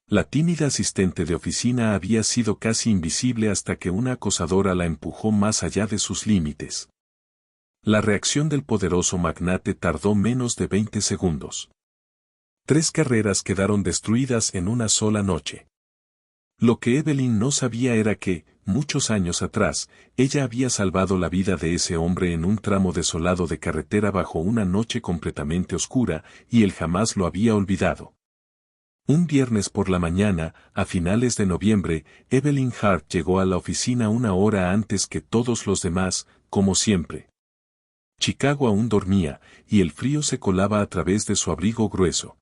La tímida asistente de oficina había sido casi invisible hasta que una acosadora la empujó más allá de sus límites. La reacción del poderoso magnate tardó menos de 20 segundos. 3 carreras quedaron destruidas en una sola noche. Lo que Evelyn no sabía era que, muchos años atrás, ella había salvado la vida de ese hombre en un tramo desolado de carretera bajo una noche completamente oscura, y él jamás lo había olvidado. Un viernes por la mañana, a finales de noviembre, Evelyn Hart llegó a la oficina una hora antes que todos los demás, como siempre. Chicago aún dormía, y el frío se colaba a través de su abrigo grueso.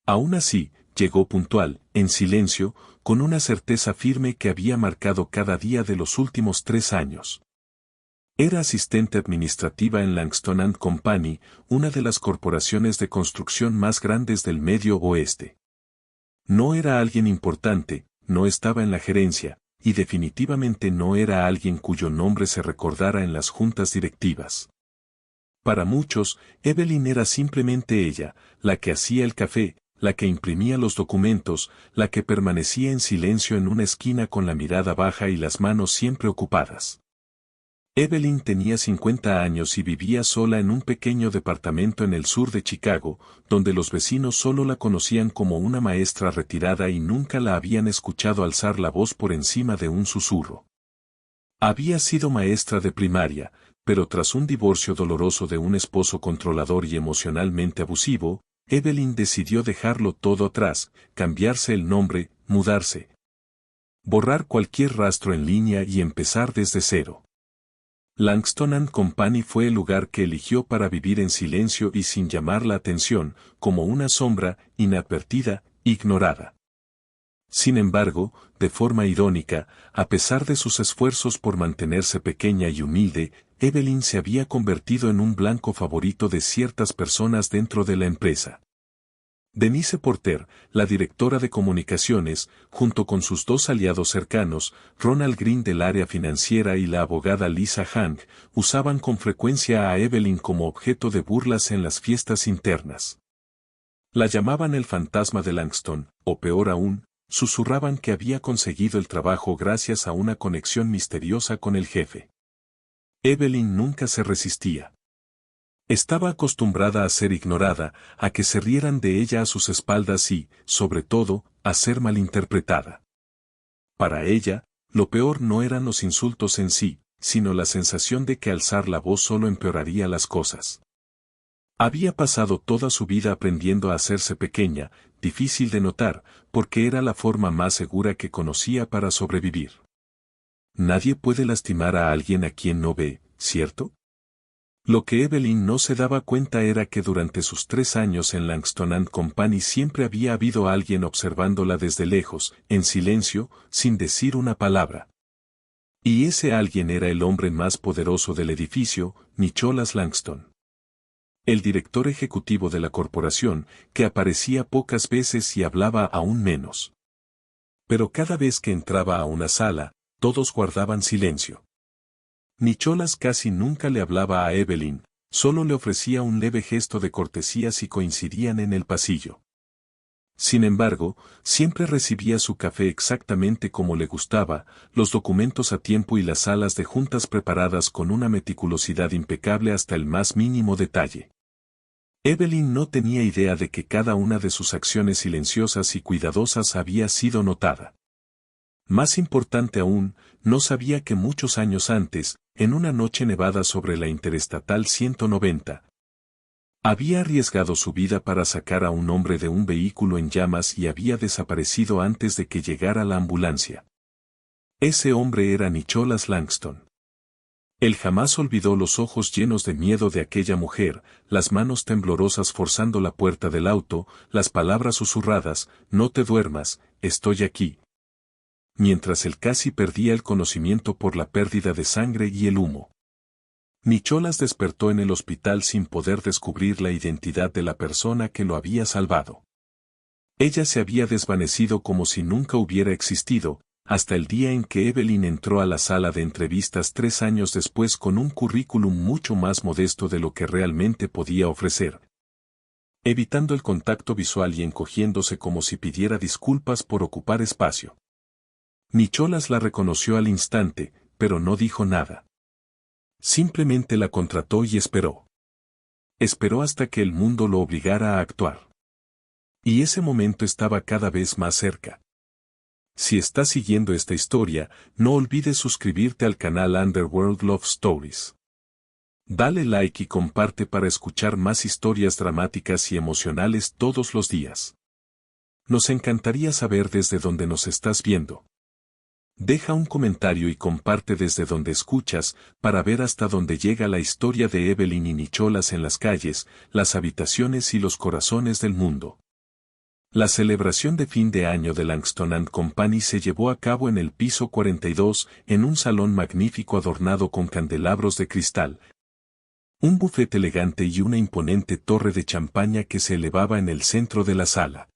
Aún así, llegó puntual, en silencio, con una certeza firme que había marcado cada día de los últimos 3 años. Era asistente administrativa en Langston and Company, una de las corporaciones de construcción más grandes del Medio Oeste. No era alguien importante, no estaba en la gerencia, y definitivamente no era alguien cuyo nombre se recordara en las juntas directivas. Para muchos, Evelyn era simplemente ella, la que hacía el café, la que imprimía los documentos, la que permanecía en silencio en una esquina con la mirada baja y las manos siempre ocupadas. Evelyn tenía 50 años y vivía sola en un pequeño departamento en el sur de Chicago, donde los vecinos solo la conocían como una maestra retirada y nunca la habían escuchado alzar la voz por encima de un susurro. Había sido maestra de primaria, pero tras un divorcio doloroso de un esposo controlador y emocionalmente abusivo, Evelyn decidió dejarlo todo atrás, cambiarse el nombre, mudarse, borrar cualquier rastro en línea y empezar desde cero. Langston and Company fue el lugar que eligió para vivir en silencio y sin llamar la atención, como una sombra, inadvertida, ignorada. Sin embargo, de forma irónica, a pesar de sus esfuerzos por mantenerse pequeña y humilde, Evelyn se había convertido en un blanco favorito de ciertas personas dentro de la empresa. Denise Porter, la directora de comunicaciones, junto con sus 2 aliados cercanos, Ronald Green del área financiera y la abogada Lisa Hank, usaban con frecuencia a Evelyn como objeto de burlas en las fiestas internas. La llamaban el fantasma de Langston, o peor aún, susurraban que había conseguido el trabajo gracias a una conexión misteriosa con el jefe. Evelyn nunca se resistía. Estaba acostumbrada a ser ignorada, a que se rieran de ella a sus espaldas y, sobre todo, a ser malinterpretada. Para ella, lo peor no eran los insultos en sí, sino la sensación de que alzar la voz solo empeoraría las cosas. Había pasado toda su vida aprendiendo a hacerse pequeña, difícil de notar, porque era la forma más segura que conocía para sobrevivir. Nadie puede lastimar a alguien a quien no ve, ¿cierto? Lo que Evelyn no se daba cuenta era que durante sus 3 años en Langston and Company siempre había habido alguien observándola desde lejos, en silencio, sin decir una palabra. Y ese alguien era el hombre más poderoso del edificio, Nicholas Langston. El director ejecutivo de la corporación, que aparecía pocas veces y hablaba aún menos. Pero cada vez que entraba a una sala, todos guardaban silencio. Nicholas casi nunca le hablaba a Evelyn, solo le ofrecía un leve gesto de cortesía si coincidían en el pasillo. Sin embargo, siempre recibía su café exactamente como le gustaba, los documentos a tiempo y las salas de juntas preparadas con una meticulosidad impecable hasta el más mínimo detalle. Evelyn no tenía idea de que cada una de sus acciones silenciosas y cuidadosas había sido notada. Más importante aún, no sabía que muchos años antes, en una noche nevada sobre la Interestatal 190, había arriesgado su vida para sacar a un hombre de un vehículo en llamas y había desaparecido antes de que llegara la ambulancia. Ese hombre era Nicholas Langston. Él jamás olvidó los ojos llenos de miedo de aquella mujer, las manos temblorosas forzando la puerta del auto, las palabras susurradas, "No te duermas, estoy aquí", mientras él casi perdía el conocimiento por la pérdida de sangre y el humo. Nicholas despertó en el hospital sin poder descubrir la identidad de la persona que lo había salvado. Ella se había desvanecido como si nunca hubiera existido, hasta el día en que Evelyn entró a la sala de entrevistas 3 años después con un currículum mucho más modesto de lo que realmente podía ofrecer. evitando el contacto visual y encogiéndose como si pidiera disculpas por ocupar espacio. Nicholas la reconoció al instante, pero no dijo nada. Simplemente la contrató y esperó. Esperó hasta que el mundo lo obligara a actuar. Y ese momento estaba cada vez más cerca. Si estás siguiendo esta historia, no olvides suscribirte al canal Underworld Love Stories. Dale like y comparte para escuchar más historias dramáticas y emocionales todos los días. Nos encantaría saber desde dónde nos estás viendo. Deja un comentario y comparte desde donde escuchas para ver hasta dónde llega la historia de Evelyn y Nicholas en las calles, las habitaciones y los corazones del mundo. La celebración de fin de año de Langston and Company se llevó a cabo en el piso 42, en un salón magnífico adornado con candelabros de cristal, un bufete elegante y una imponente torre de champaña que se elevaba en el centro de la sala.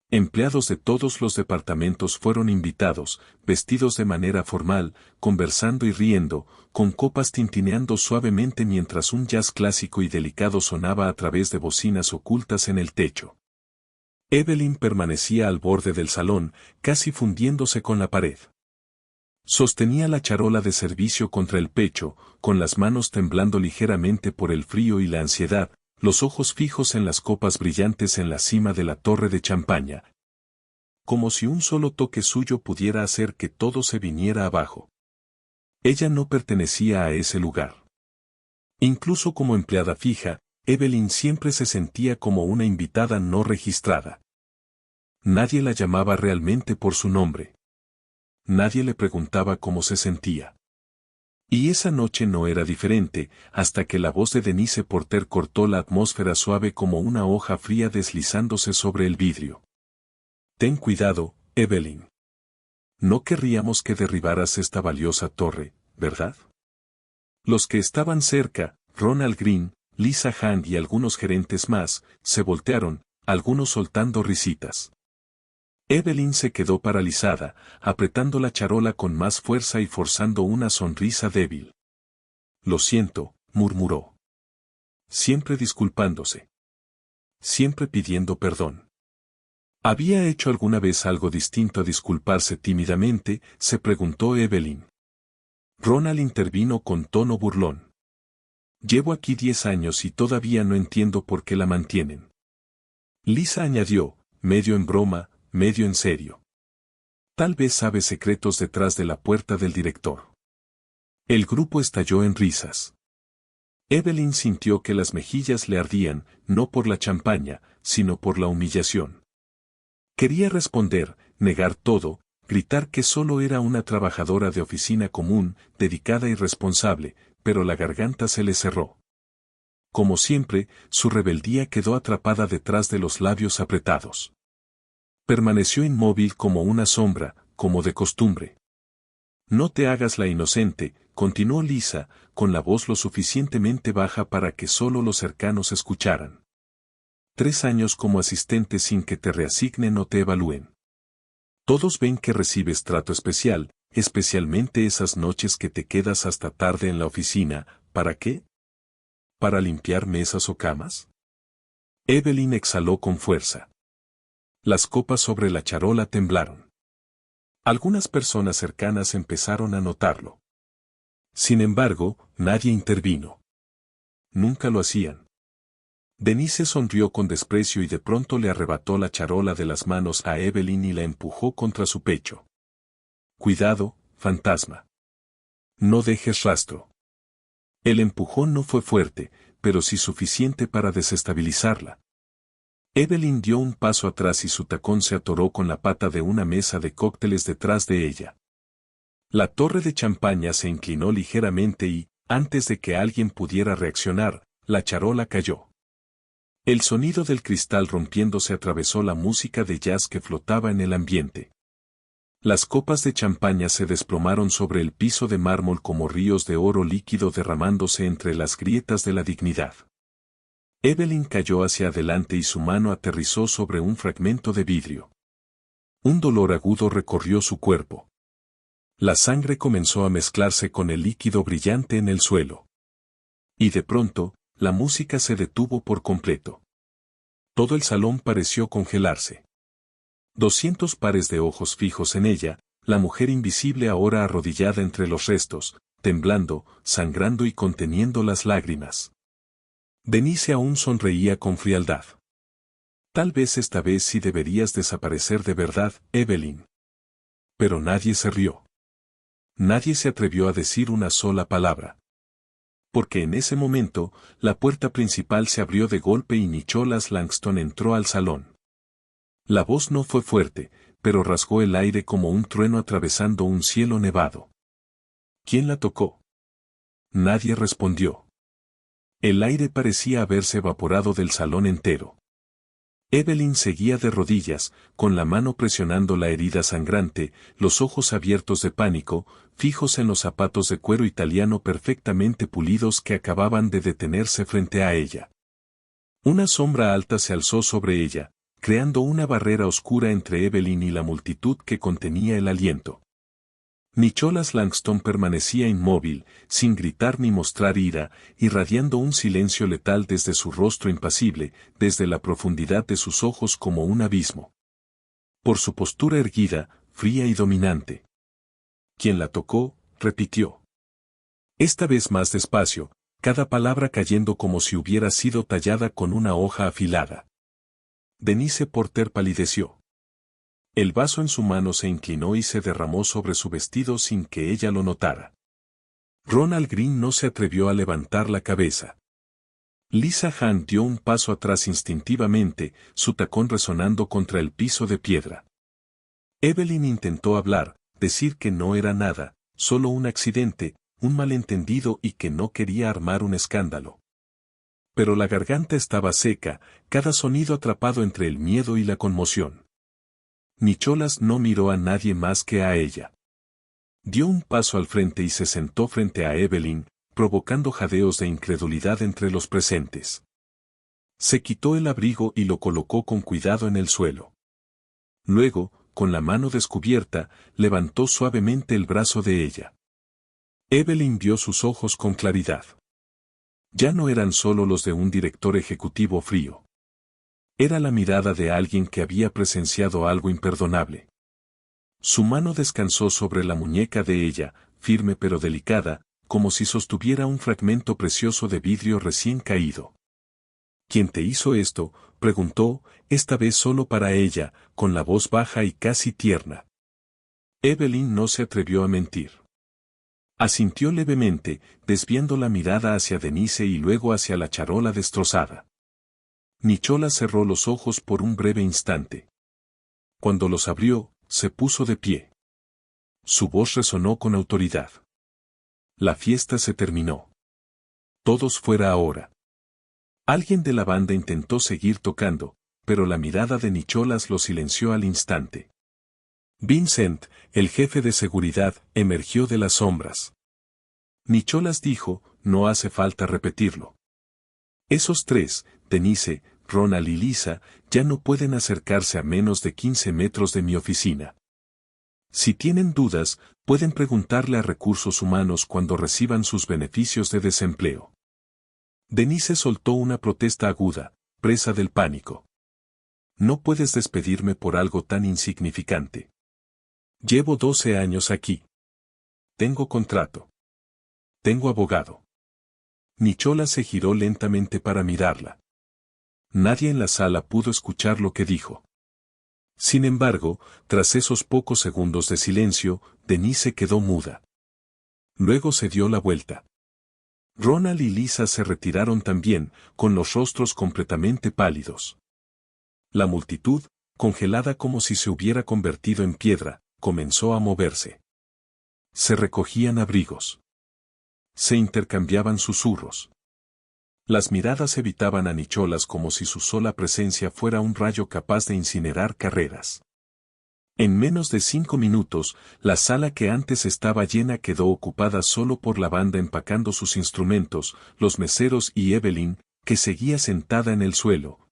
Empleados de todos los departamentos fueron invitados, vestidos de manera formal, conversando y riendo, con copas tintineando suavemente mientras un jazz clásico y delicado sonaba a través de bocinas ocultas en el techo. Evelyn permanecía al borde del salón, casi fundiéndose con la pared. Sostenía la charola de servicio contra el pecho, con las manos temblando ligeramente por el frío y la ansiedad, los ojos fijos en las copas brillantes en la cima de la torre de champaña. Como si un solo toque suyo pudiera hacer que todo se viniera abajo. Ella no pertenecía a ese lugar. Incluso como empleada fija, Evelyn siempre se sentía como una invitada no registrada. Nadie la llamaba realmente por su nombre. Nadie le preguntaba cómo se sentía. Y esa noche no era diferente, hasta que la voz de Denise Porter cortó la atmósfera suave como una hoja fría deslizándose sobre el vidrio. Ten cuidado, Evelyn. No querríamos que derribaras esta valiosa torre, ¿verdad? Los que estaban cerca, Ronald Green, Lisa Hand y algunos gerentes más, se voltearon, algunos soltando risitas. Evelyn se quedó paralizada, apretando la charola con más fuerza y forzando una sonrisa débil. Lo siento, murmuró. Siempre disculpándose. Siempre pidiendo perdón. ¿Había hecho alguna vez algo distinto a disculparse tímidamente?, se preguntó Evelyn. Ronald intervino con tono burlón. Llevo aquí 10 años y todavía no entiendo por qué la mantienen. Lisa añadió, medio en broma, medio en serio. Tal vez sabe secretos detrás de la puerta del director. El grupo estalló en risas. Evelyn sintió que las mejillas le ardían, no por la champaña, sino por la humillación. Quería responder, negar todo, gritar que solo era una trabajadora de oficina común, dedicada y responsable, pero la garganta se le cerró. Como siempre, su rebeldía quedó atrapada detrás de los labios apretados. Permaneció inmóvil como una sombra, como de costumbre. No te hagas la inocente, continuó Lisa, con la voz lo suficientemente baja para que solo los cercanos escucharan. 3 años como asistente sin que te reasignen o te evalúen. Todos ven que recibes trato especial, especialmente esas noches que te quedas hasta tarde en la oficina. ¿Para qué? ¿Para limpiar mesas o camas? Evelyn exhaló con fuerza. Las copas sobre la charola temblaron. Algunas personas cercanas empezaron a notarlo. Sin embargo, nadie intervino. Nunca lo hacían. Denise sonrió con desprecio y de pronto le arrebató la charola de las manos a Evelyn y la empujó contra su pecho. Cuidado, fantasma. No dejes rastro. El empujón no fue fuerte, pero sí suficiente para desestabilizarla. Evelyn dio un paso atrás y su tacón se atoró con la pata de una mesa de cócteles detrás de ella. La torre de champaña se inclinó ligeramente y, antes de que alguien pudiera reaccionar, la charola cayó. El sonido del cristal rompiéndose atravesó la música de jazz que flotaba en el ambiente. Las copas de champaña se desplomaron sobre el piso de mármol como ríos de oro líquido derramándose entre las grietas de la dignidad. Evelyn cayó hacia adelante y su mano aterrizó sobre un fragmento de vidrio. Un dolor agudo recorrió su cuerpo. La sangre comenzó a mezclarse con el líquido brillante en el suelo. Y de pronto, la música se detuvo por completo. Todo el salón pareció congelarse. 200 pares de ojos fijos en ella, la mujer invisible ahora arrodillada entre los restos, temblando, sangrando y conteniendo las lágrimas. Denise aún sonreía con frialdad. Tal vez esta vez sí deberías desaparecer de verdad, Evelyn. Pero nadie se rió. Nadie se atrevió a decir una sola palabra. Porque en ese momento, la puerta principal se abrió de golpe y Nicholas Langston entró al salón. La voz no fue fuerte, pero rasgó el aire como un trueno atravesando un cielo nevado. ¿Quién la tocó? Nadie respondió. El aire parecía haberse evaporado del salón entero. Evelyn seguía de rodillas, con la mano presionando la herida sangrante, los ojos abiertos de pánico, fijos en los zapatos de cuero italiano perfectamente pulidos que acababan de detenerse frente a ella. Una sombra alta se alzó sobre ella, creando una barrera oscura entre Evelyn y la multitud que contenía el aliento. Nicholas Langston permanecía inmóvil, sin gritar ni mostrar ira, irradiando un silencio letal desde su rostro impasible, desde la profundidad de sus ojos como un abismo. Por su postura erguida, fría y dominante. Quien la tocó, repitió. Esta vez más despacio, cada palabra cayendo como si hubiera sido tallada con una hoja afilada. Denise Porter palideció. El vaso en su mano se inclinó y se derramó sobre su vestido sin que ella lo notara. Ronald Green no se atrevió a levantar la cabeza. Lisa Hunt dio un paso atrás instintivamente, su tacón resonando contra el piso de piedra. Evelyn intentó hablar, decir que no era nada, solo un accidente, un malentendido y que no quería armar un escándalo. Pero la garganta estaba seca, cada sonido atrapado entre el miedo y la conmoción. Nicholas no miró a nadie más que a ella. Dio un paso al frente y se sentó frente a Evelyn, provocando jadeos de incredulidad entre los presentes. Se quitó el abrigo y lo colocó con cuidado en el suelo. Luego, con la mano descubierta, levantó suavemente el brazo de ella. Evelyn vio sus ojos con claridad. Ya no eran solo los de un director ejecutivo frío. Era la mirada de alguien que había presenciado algo imperdonable. Su mano descansó sobre la muñeca de ella, firme pero delicada, como si sostuviera un fragmento precioso de vidrio recién caído. ¿Quién te hizo esto?, preguntó, esta vez solo para ella, con la voz baja y casi tierna. Evelyn no se atrevió a mentir. Asintió levemente, desviando la mirada hacia Denise y luego hacia la charola destrozada. Nicholas cerró los ojos por un breve instante. Cuando los abrió, se puso de pie. Su voz resonó con autoridad. La fiesta se terminó. Todos fuera ahora. Alguien de la banda intentó seguir tocando, pero la mirada de Nicholas lo silenció al instante. Vincent, el jefe de seguridad, emergió de las sombras. Nicholas dijo, no hace falta repetirlo. Esos tres, Denise, Ronald y Lisa, ya no pueden acercarse a menos de 15 metros de mi oficina. Si tienen dudas, pueden preguntarle a Recursos Humanos cuando reciban sus beneficios de desempleo. Denise soltó una protesta aguda, presa del pánico. No puedes despedirme por algo tan insignificante. Llevo 12 años aquí. Tengo contrato. Tengo abogado. Nicholas se giró lentamente para mirarla. Nadie en la sala pudo escuchar lo que dijo. Sin embargo, tras esos pocos segundos de silencio, Denise quedó muda. Luego se dio la vuelta. Ronald y Lisa se retiraron también, con los rostros completamente pálidos. La multitud, congelada como si se hubiera convertido en piedra, comenzó a moverse. Se recogían abrigos. Se intercambiaban susurros. Las miradas evitaban a Nicholas como si su sola presencia fuera un rayo capaz de incinerar carreras. En menos de 5 minutos, la sala que antes estaba llena quedó ocupada solo por la banda empacando sus instrumentos, los meseros y Evelyn, que seguía sentada en el suelo,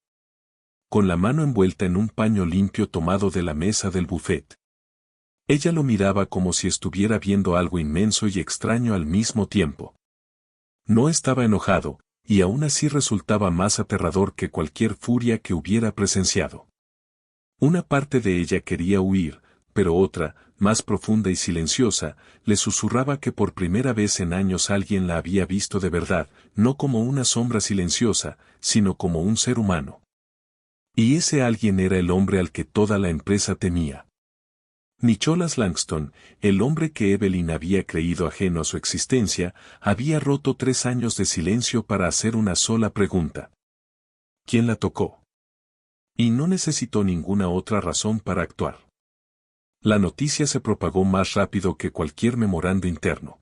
con la mano envuelta en un paño limpio tomado de la mesa del buffet. Ella lo miraba como si estuviera viendo algo inmenso y extraño al mismo tiempo. No estaba enojado, y aún así resultaba más aterrador que cualquier furia que hubiera presenciado. Una parte de ella quería huir, pero otra, más profunda y silenciosa, le susurraba que por primera vez en años alguien la había visto de verdad, no como una sombra silenciosa, sino como un ser humano. Y ese alguien era el hombre al que toda la empresa temía. Nicholas Langston, el hombre que Evelyn había creído ajeno a su existencia, había roto 3 años de silencio para hacer una sola pregunta. ¿Quién la tocó? Y no necesitó ninguna otra razón para actuar. La noticia se propagó más rápido que cualquier memorando interno.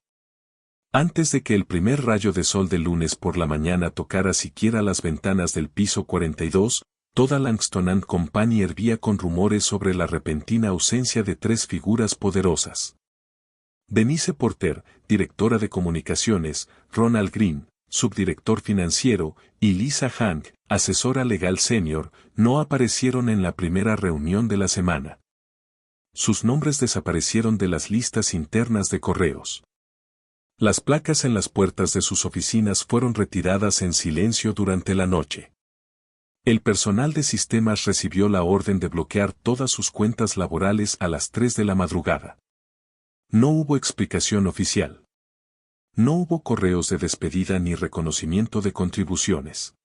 Antes de que el primer rayo de sol del lunes por la mañana tocara siquiera las ventanas del piso 42, toda Langston and Company hervía con rumores sobre la repentina ausencia de 3 figuras poderosas. Denise Porter, directora de comunicaciones, Ronald Green, subdirector financiero, y Lisa Hank, asesora legal senior, no aparecieron en la primera reunión de la semana. Sus nombres desaparecieron de las listas internas de correos. Las placas en las puertas de sus oficinas fueron retiradas en silencio durante la noche. El personal de sistemas recibió la orden de bloquear todas sus cuentas laborales a las 3 de la madrugada. No hubo explicación oficial. No hubo correos de despedida ni reconocimiento de contribuciones.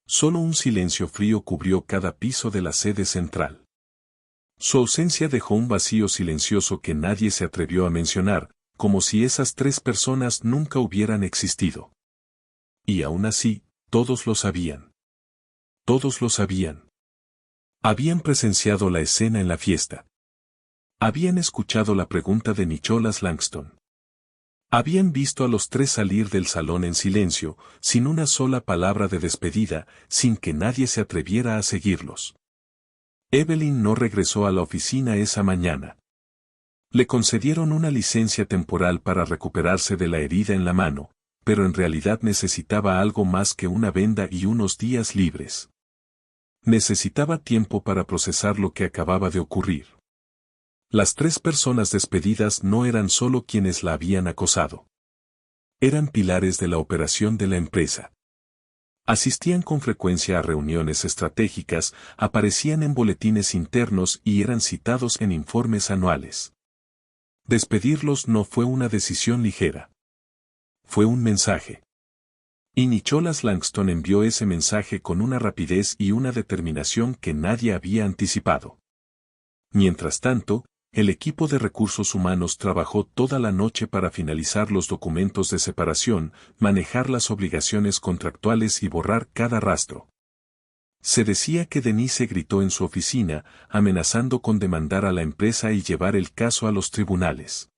Solo un silencio frío cubrió cada piso de la sede central. Su ausencia dejó un vacío silencioso que nadie se atrevió a mencionar, como si esas 3 personas nunca hubieran existido. Y aún así, todos lo sabían. Todos lo sabían. Habían presenciado la escena en la fiesta. Habían escuchado la pregunta de Nicholas Langston. Habían visto a los 3 salir del salón en silencio, sin una sola palabra de despedida, sin que nadie se atreviera a seguirlos. Evelyn no regresó a la oficina esa mañana. Le concedieron una licencia temporal para recuperarse de la herida en la mano, pero en realidad necesitaba algo más que una venda y unos días libres. Necesitaba tiempo para procesar lo que acababa de ocurrir. Las 3 personas despedidas no eran solo quienes la habían acosado. Eran pilares de la operación de la empresa. Asistían con frecuencia a reuniones estratégicas, aparecían en boletines internos y eran citados en informes anuales. Despedirlos no fue una decisión ligera. Fue un mensaje. Y Nicholas Langston envió ese mensaje con una rapidez y una determinación que nadie había anticipado. Mientras tanto, el equipo de recursos humanos trabajó toda la noche para finalizar los documentos de separación, manejar las obligaciones contractuales y borrar cada rastro. Se decía que Denise gritó en su oficina, amenazando con demandar a la empresa y llevar el caso a los tribunales.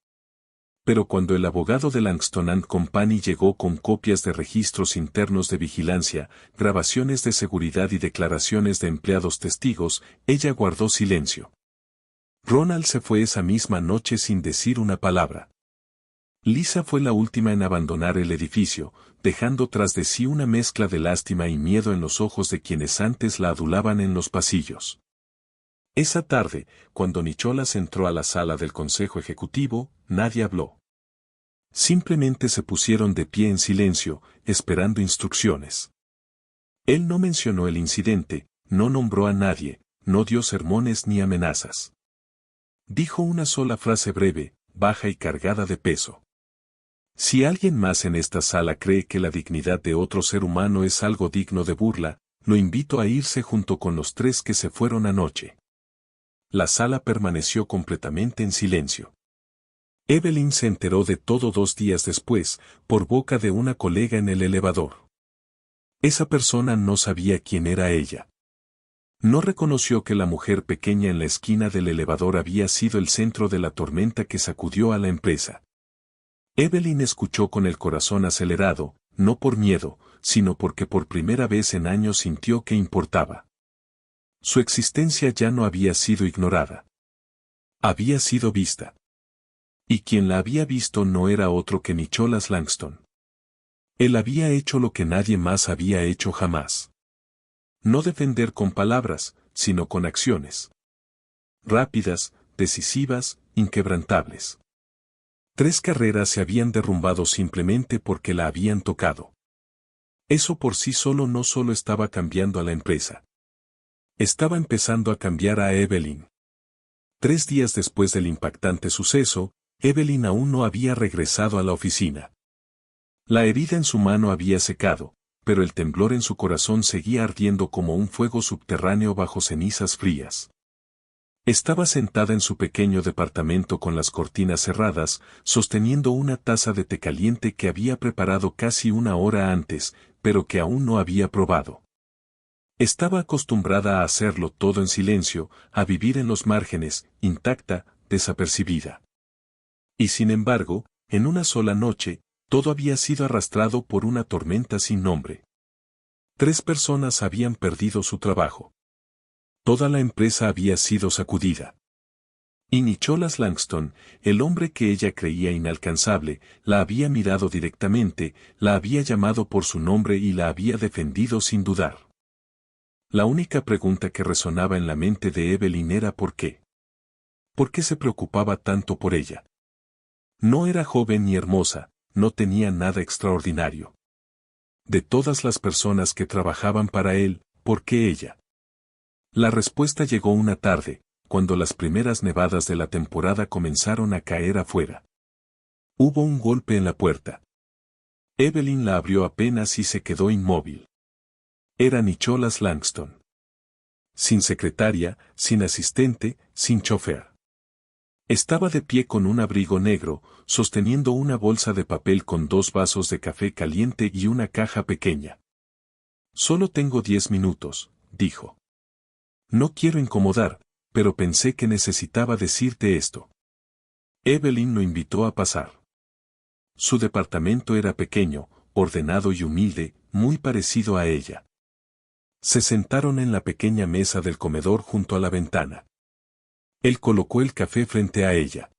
Pero cuando el abogado de Langston and Company llegó con copias de registros internos de vigilancia, grabaciones de seguridad y declaraciones de empleados testigos, ella guardó silencio. Ronald se fue esa misma noche sin decir una palabra. Lisa fue la última en abandonar el edificio, dejando tras de sí una mezcla de lástima y miedo en los ojos de quienes antes la adulaban en los pasillos. Esa tarde, cuando Nicholas entró a la sala del Consejo Ejecutivo, nadie habló. Simplemente se pusieron de pie en silencio, esperando instrucciones. Él no mencionó el incidente, no nombró a nadie, no dio sermones ni amenazas. Dijo una sola frase breve, baja y cargada de peso. Si alguien más en esta sala cree que la dignidad de otro ser humano es algo digno de burla, lo invito a irse junto con los 3 que se fueron anoche. La sala permaneció completamente en silencio. Evelyn se enteró de todo 2 días después, por boca de una colega en el elevador. Esa persona no sabía quién era ella. No reconoció que la mujer pequeña en la esquina del elevador había sido el centro de la tormenta que sacudió a la empresa. Evelyn escuchó con el corazón acelerado, no por miedo, sino porque por primera vez en años sintió que importaba. Su existencia ya no había sido ignorada. Había sido vista. Y quien la había visto no era otro que Nicholas Langston. Él había hecho lo que nadie más había hecho jamás. No defender con palabras, sino con acciones. Rápidas, decisivas, inquebrantables. 3 carreras se habían derrumbado simplemente porque la habían tocado. Eso por sí solo no solo estaba cambiando a la empresa. Estaba empezando a cambiar a Evelyn. 3 días después del impactante suceso, Evelyn aún no había regresado a la oficina. La herida en su mano había secado, pero el temblor en su corazón seguía ardiendo como un fuego subterráneo bajo cenizas frías. Estaba sentada en su pequeño departamento con las cortinas cerradas, sosteniendo una taza de té caliente que había preparado casi una hora antes, pero que aún no había probado. Estaba acostumbrada a hacerlo todo en silencio, a vivir en los márgenes, intacta, desapercibida. Y sin embargo, en una sola noche, todo había sido arrastrado por una tormenta sin nombre. 3 personas habían perdido su trabajo. Toda la empresa había sido sacudida. Y Nicholas Langston, el hombre que ella creía inalcanzable, la había mirado directamente, la había llamado por su nombre y la había defendido sin dudar. La única pregunta que resonaba en la mente de Evelyn era ¿por qué? ¿Por qué se preocupaba tanto por ella? No era joven ni hermosa, no tenía nada extraordinario. De todas las personas que trabajaban para él, ¿por qué ella? La respuesta llegó una tarde, cuando las primeras nevadas de la temporada comenzaron a caer afuera. Hubo un golpe en la puerta. Evelyn la abrió apenas y se quedó inmóvil. Era Nicholas Langston. Sin secretaria, sin asistente, sin chofer. Estaba de pie con un abrigo negro, sosteniendo una bolsa de papel con 2 vasos de café caliente y una caja pequeña. Solo tengo 10 minutos, dijo. No quiero incomodar, pero pensé que necesitaba decirte esto. Evelyn lo invitó a pasar. Su departamento era pequeño, ordenado y humilde, muy parecido a ella. Se sentaron en la pequeña mesa del comedor junto a la ventana. Él colocó el café frente a ella.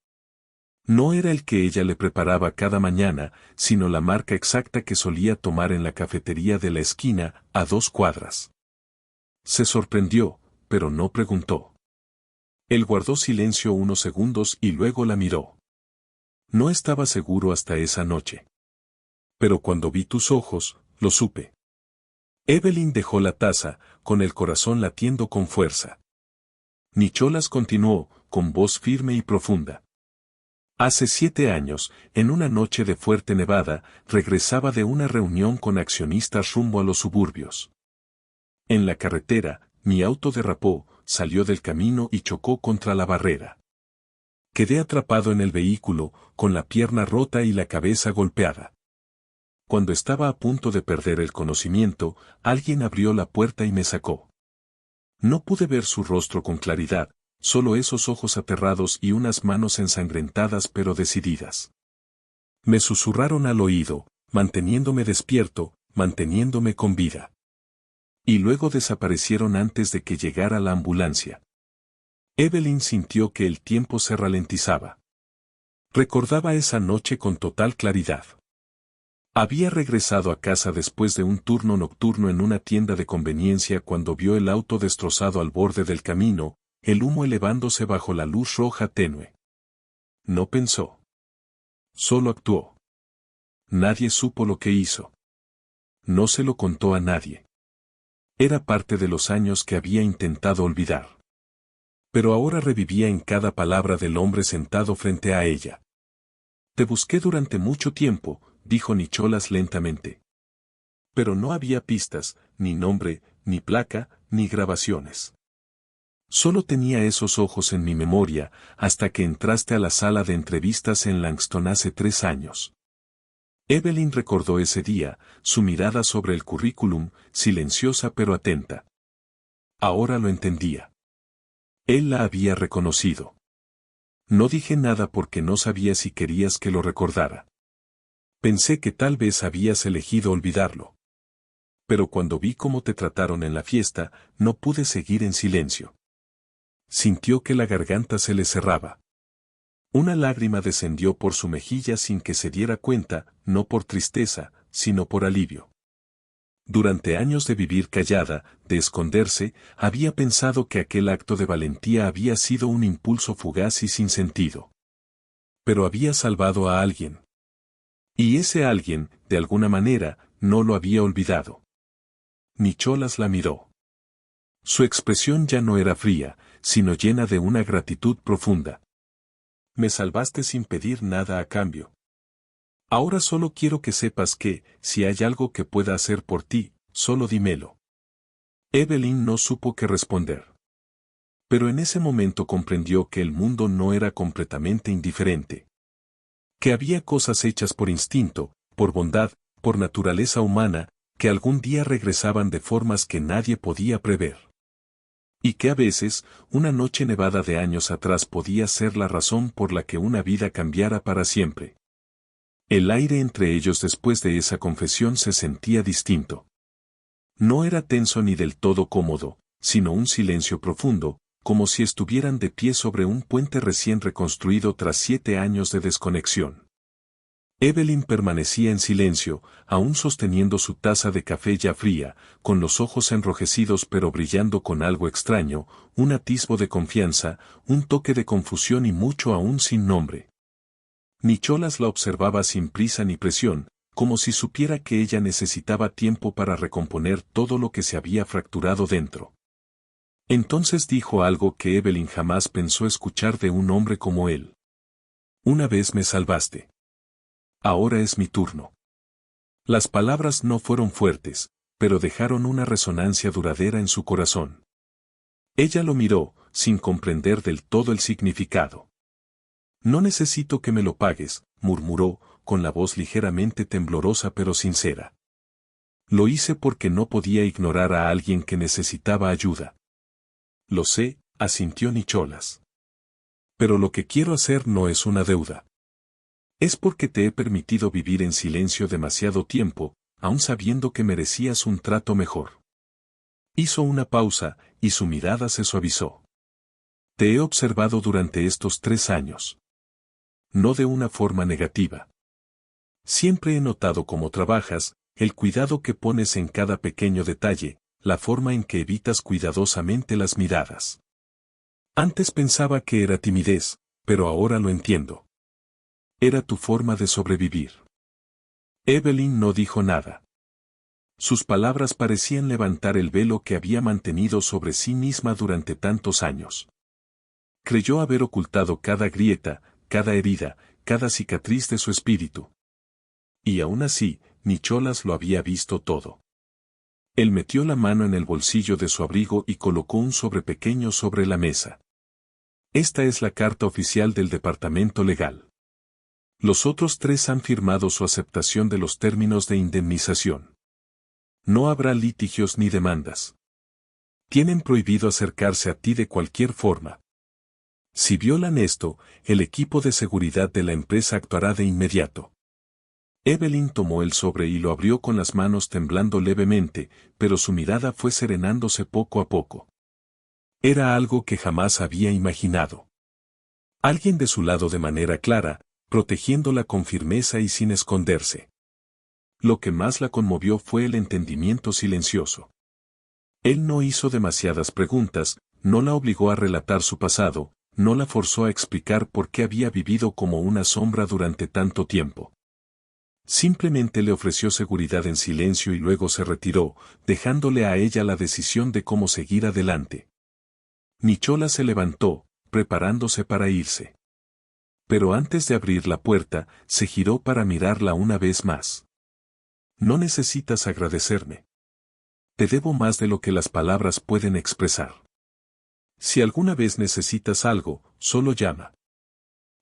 No era el que ella le preparaba cada mañana, sino la marca exacta que solía tomar en la cafetería de la esquina, a 2 cuadras. Se sorprendió, pero no preguntó. Él guardó silencio unos segundos y luego la miró. No estaba seguro hasta esa noche. Pero cuando vi tus ojos, lo supe. Evelyn dejó la taza, con el corazón latiendo con fuerza. Nicholas continuó, con voz firme y profunda. Hace 7 años, en una noche de fuerte nevada, regresaba de una reunión con accionistas rumbo a los suburbios. En la carretera, mi auto derrapó, salió del camino y chocó contra la barrera. Quedé atrapado en el vehículo, con la pierna rota y la cabeza golpeada. Cuando estaba a punto de perder el conocimiento, alguien abrió la puerta y me sacó. No pude ver su rostro con claridad, solo esos ojos aterrados y unas manos ensangrentadas pero decididas. Me susurraron al oído, manteniéndome despierto, manteniéndome con vida. Y luego desaparecieron antes de que llegara la ambulancia. Evelyn sintió que el tiempo se ralentizaba. Recordaba esa noche con total claridad. Había regresado a casa después de un turno nocturno en una tienda de conveniencia cuando vio el auto destrozado al borde del camino, el humo elevándose bajo la luz roja tenue. No pensó. Solo actuó. Nadie supo lo que hizo. No se lo contó a nadie. Era parte de los años que había intentado olvidar. Pero ahora revivía en cada palabra del hombre sentado frente a ella. Te busqué durante mucho tiempo, dijo Nicholas lentamente. Pero no había pistas, ni nombre, ni placa, ni grabaciones. Solo tenía esos ojos en mi memoria, hasta que entraste a la sala de entrevistas en Langston hace 3 años. Evelyn recordó ese día, su mirada sobre el currículum, silenciosa pero atenta. Ahora lo entendía. Él la había reconocido. No dije nada porque no sabía si querías que lo recordara. Pensé que tal vez habías elegido olvidarlo. Pero cuando vi cómo te trataron en la fiesta, no pude seguir en silencio. Sintió que la garganta se le cerraba. Una lágrima descendió por su mejilla sin que se diera cuenta, no por tristeza, sino por alivio. Durante años de vivir callada, de esconderse, había pensado que aquel acto de valentía había sido un impulso fugaz y sin sentido. Pero había salvado a alguien. Y ese alguien, de alguna manera, no lo había olvidado. Nicholas la miró. Su expresión ya no era fría, sino llena de una gratitud profunda. Me salvaste sin pedir nada a cambio. Ahora solo quiero que sepas que, si hay algo que pueda hacer por ti, solo dímelo. Evelyn no supo qué responder. Pero en ese momento comprendió que el mundo no era completamente indiferente. Que había cosas hechas por instinto, por bondad, por naturaleza humana, que algún día regresaban de formas que nadie podía prever. Y que a veces, una noche nevada de años atrás podía ser la razón por la que una vida cambiara para siempre. El aire entre ellos después de esa confesión se sentía distinto. No era tenso ni del todo cómodo, sino un silencio profundo, como si estuvieran de pie sobre un puente recién reconstruido tras 7 años de desconexión. Evelyn permanecía en silencio, aún sosteniendo su taza de café ya fría, con los ojos enrojecidos pero brillando con algo extraño, un atisbo de confianza, un toque de confusión y mucho aún sin nombre. Nicholas la observaba sin prisa ni presión, como si supiera que ella necesitaba tiempo para recomponer todo lo que se había fracturado dentro. Entonces dijo algo que Evelyn jamás pensó escuchar de un hombre como él. Una vez me salvaste. Ahora es mi turno. Las palabras no fueron fuertes, pero dejaron una resonancia duradera en su corazón. Ella lo miró, sin comprender del todo el significado. No necesito que me lo pagues, murmuró, con la voz ligeramente temblorosa pero sincera. Lo hice porque no podía ignorar a alguien que necesitaba ayuda. Lo sé, asintió Nicholas. Pero lo que quiero hacer no es una deuda. Es porque te he permitido vivir en silencio demasiado tiempo, aun sabiendo que merecías un trato mejor. Hizo una pausa, y su mirada se suavizó. Te he observado durante estos 3 años. No de una forma negativa. Siempre he notado cómo trabajas, el cuidado que pones en cada pequeño detalle, la forma en que evitas cuidadosamente las miradas. Antes pensaba que era timidez, pero ahora lo entiendo. Era tu forma de sobrevivir. Evelyn no dijo nada. Sus palabras parecían levantar el velo que había mantenido sobre sí misma durante tantos años. Creyó haber ocultado cada grieta, cada herida, cada cicatriz de su espíritu. Y aún así, Nicholas lo había visto todo. Él metió la mano en el bolsillo de su abrigo y colocó un sobre pequeño sobre la mesa. Esta es la carta oficial del departamento legal. Los otros 3 han firmado su aceptación de los términos de indemnización. No habrá litigios ni demandas. Tienen prohibido acercarse a ti de cualquier forma. Si violan esto, el equipo de seguridad de la empresa actuará de inmediato. Evelyn tomó el sobre y lo abrió con las manos temblando levemente, pero su mirada fue serenándose poco a poco. Era algo que jamás había imaginado. Alguien de su lado de manera clara, protegiéndola con firmeza y sin esconderse. Lo que más la conmovió fue el entendimiento silencioso. Él no hizo demasiadas preguntas, no la obligó a relatar su pasado, no la forzó a explicar por qué había vivido como una sombra durante tanto tiempo. Simplemente le ofreció seguridad en silencio y luego se retiró, dejándole a ella la decisión de cómo seguir adelante. Nicholas se levantó, preparándose para irse. Pero antes de abrir la puerta, se giró para mirarla una vez más. No necesitas agradecerme. Te debo más de lo que las palabras pueden expresar. Si alguna vez necesitas algo, solo llama.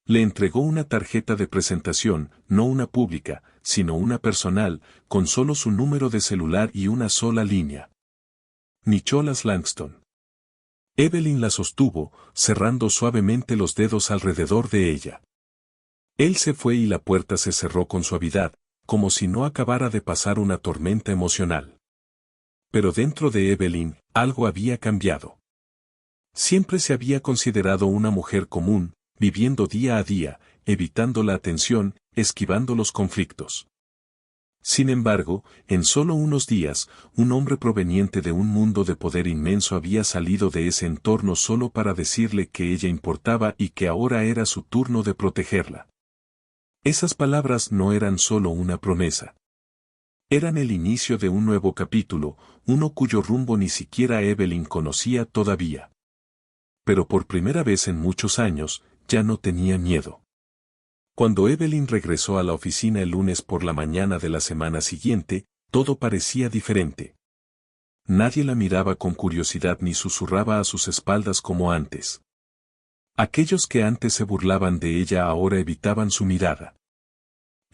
Le entregó una tarjeta de presentación, no una pública, sino una personal, con solo su número de celular y una sola línea. Nicholas Langston. Evelyn la sostuvo, cerrando suavemente los dedos alrededor de ella. Él se fue y la puerta se cerró con suavidad, como si no acabara de pasar una tormenta emocional. Pero dentro de Evelyn, algo había cambiado. Siempre se había considerado una mujer común, viviendo día a día, evitando la atención, esquivando los conflictos. Sin embargo, en solo unos días, un hombre proveniente de un mundo de poder inmenso había salido de ese entorno solo para decirle que ella importaba y que ahora era su turno de protegerla. Esas palabras no eran solo una promesa. Eran el inicio de un nuevo capítulo, uno cuyo rumbo ni siquiera Evelyn conocía todavía. Pero por primera vez en muchos años, ya no tenía miedo. Cuando Evelyn regresó a la oficina el lunes por la mañana de la semana siguiente, todo parecía diferente. Nadie la miraba con curiosidad ni susurraba a sus espaldas como antes. Aquellos que antes se burlaban de ella ahora evitaban su mirada.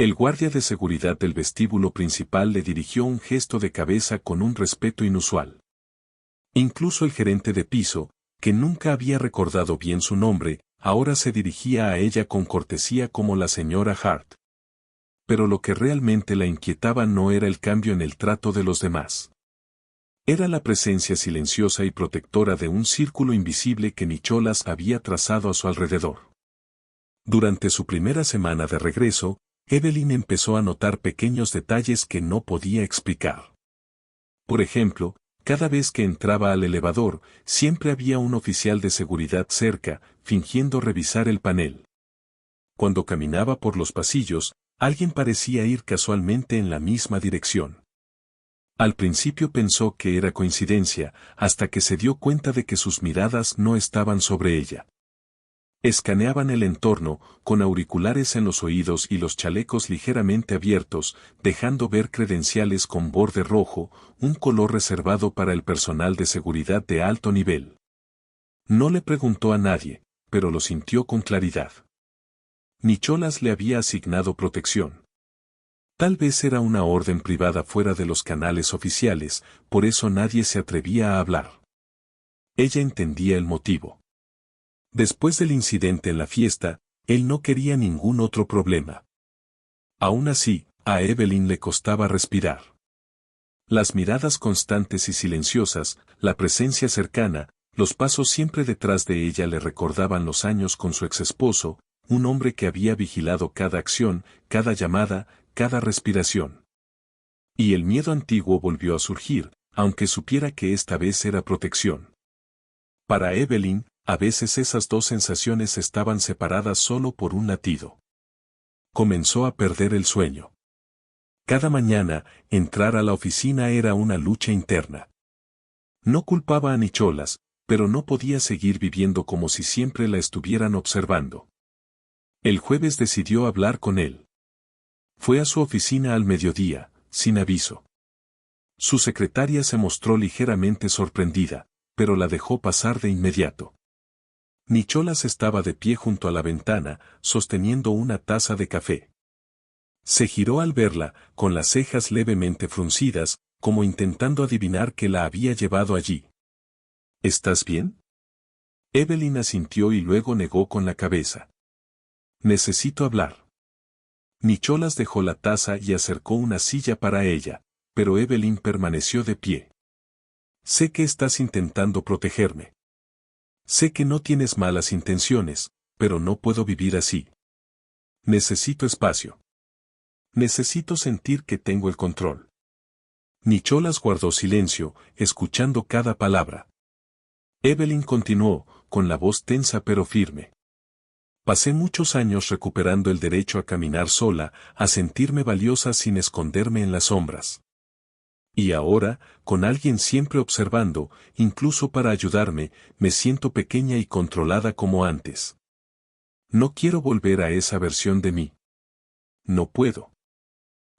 El guardia de seguridad del vestíbulo principal le dirigió un gesto de cabeza con un respeto inusual. Incluso el gerente de piso, que nunca había recordado bien su nombre, ahora se dirigía a ella con cortesía como la señora Hart. Pero lo que realmente la inquietaba no era el cambio en el trato de los demás. Era la presencia silenciosa y protectora de un círculo invisible que Nicholas había trazado a su alrededor. Durante su primera semana de regreso, Evelyn empezó a notar pequeños detalles que no podía explicar. Por ejemplo, cada vez que entraba al elevador, siempre había un oficial de seguridad cerca, fingiendo revisar el panel. Cuando caminaba por los pasillos, alguien parecía ir casualmente en la misma dirección. Al principio pensó que era coincidencia, hasta que se dio cuenta de que sus miradas no estaban sobre ella. Escaneaban el entorno, con auriculares en los oídos y los chalecos ligeramente abiertos, dejando ver credenciales con borde rojo, un color reservado para el personal de seguridad de alto nivel. No le preguntó a nadie, pero lo sintió con claridad. Nicholas le había asignado protección. Tal vez era una orden privada fuera de los canales oficiales, por eso nadie se atrevía a hablar. Ella entendía el motivo. Después del incidente en la fiesta, él no quería ningún otro problema. Aún así, a Evelyn le costaba respirar. Las miradas constantes y silenciosas, la presencia cercana, los pasos siempre detrás de ella le recordaban los años con su exesposo, un hombre que había vigilado cada acción, cada llamada, cada respiración. Y el miedo antiguo volvió a surgir, aunque supiera que esta vez era protección. Para Evelyn, a veces esas dos sensaciones estaban separadas solo por un latido. Comenzó a perder el sueño. Cada mañana, entrar a la oficina era una lucha interna. No culpaba a Nicholas, pero no podía seguir viviendo como si siempre la estuvieran observando. El jueves decidió hablar con él. Fue a su oficina al mediodía, sin aviso. Su secretaria se mostró ligeramente sorprendida, pero la dejó pasar de inmediato. Nicholas estaba de pie junto a la ventana, sosteniendo una taza de café. Se giró al verla, con las cejas levemente fruncidas, como intentando adivinar qué la había llevado allí. ¿Estás bien? Evelyn asintió y luego negó con la cabeza. Necesito hablar. Nicholas dejó la taza y acercó una silla para ella, pero Evelyn permaneció de pie. Sé que estás intentando protegerme. Sé que no tienes malas intenciones, pero no puedo vivir así. Necesito espacio. Necesito sentir que tengo el control. Nicholas guardó silencio, escuchando cada palabra. Evelyn continuó, con la voz tensa pero firme. Pasé muchos años recuperando el derecho a caminar sola, a sentirme valiosa sin esconderme en las sombras. Y ahora, con alguien siempre observando, incluso para ayudarme, me siento pequeña y controlada como antes. No quiero volver a esa versión de mí. No puedo.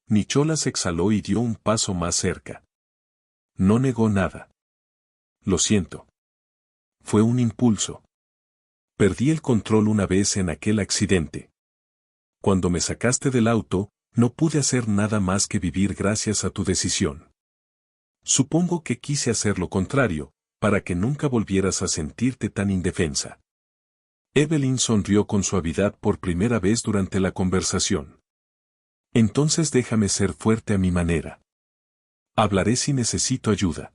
Nicholas exhaló y dio un paso más cerca. No negó nada. Lo siento. Fue un impulso. Perdí el control una vez en aquel accidente. Cuando me sacaste del auto, no pude hacer nada más que vivir gracias a tu decisión. Supongo que quise hacer lo contrario, para que nunca volvieras a sentirte tan indefensa. Evelyn sonrió con suavidad por primera vez durante la conversación. Entonces déjame ser fuerte a mi manera. Hablaré si necesito ayuda.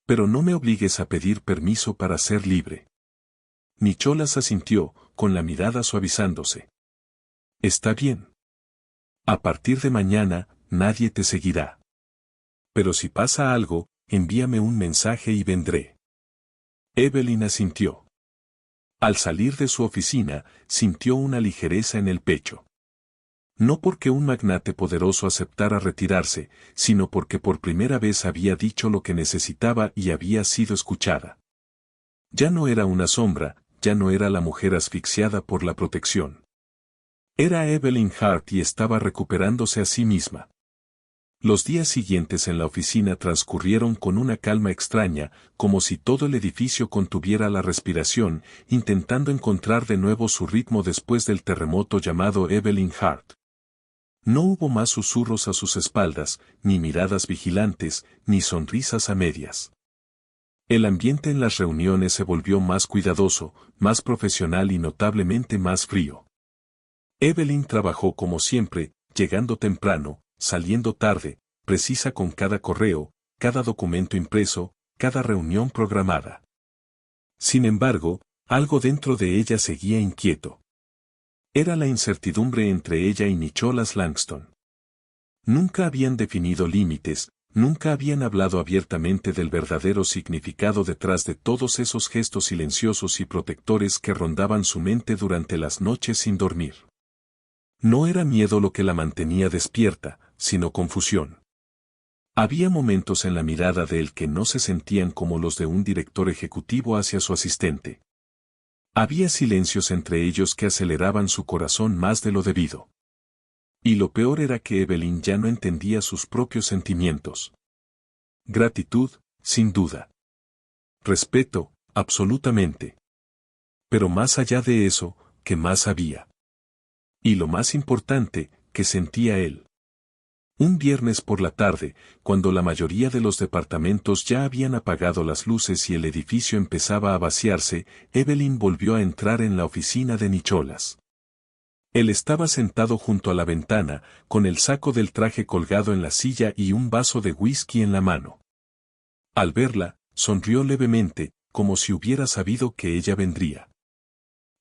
Pero no me obligues a pedir permiso para ser libre. Nicholas asintió, con la mirada suavizándose. Está bien. A partir de mañana, nadie te seguirá. Pero si pasa algo, envíame un mensaje y vendré. Evelyn asintió. Al salir de su oficina, sintió una ligereza en el pecho. No porque un magnate poderoso aceptara retirarse, sino porque por primera vez había dicho lo que necesitaba y había sido escuchada. Ya no era una sombra, ya no era la mujer asfixiada por la protección. Era Evelyn Hart y estaba recuperándose a sí misma. Los días siguientes en la oficina transcurrieron con una calma extraña, como si todo el edificio contuviera la respiración, intentando encontrar de nuevo su ritmo después del terremoto llamado Evelyn Hart. No hubo más susurros a sus espaldas, ni miradas vigilantes, ni sonrisas a medias. El ambiente en las reuniones se volvió más cuidadoso, más profesional y notablemente más frío. Evelyn trabajó como siempre, llegando temprano, saliendo tarde, precisa con cada correo, cada documento impreso, cada reunión programada. Sin embargo, algo dentro de ella seguía inquieto. Era la incertidumbre entre ella y Nicholas Langston. Nunca habían definido límites, nunca habían hablado abiertamente del verdadero significado detrás de todos esos gestos silenciosos y protectores que rondaban su mente durante las noches sin dormir. No era miedo lo que la mantenía despierta, sino confusión. Había momentos en la mirada de él que no se sentían como los de un director ejecutivo hacia su asistente. Había silencios entre ellos que aceleraban su corazón más de lo debido. Y lo peor era que Evelyn ya no entendía sus propios sentimientos. Gratitud, sin duda. Respeto, absolutamente. Pero más allá de eso, ¿qué más había? Y lo más importante, que sentía él. Un viernes por la tarde, cuando la mayoría de los departamentos ya habían apagado las luces y el edificio empezaba a vaciarse, Evelyn volvió a entrar en la oficina de Nicholas. Él estaba sentado junto a la ventana, con el saco del traje colgado en la silla y un vaso de whisky en la mano. Al verla, sonrió levemente, como si hubiera sabido que ella vendría.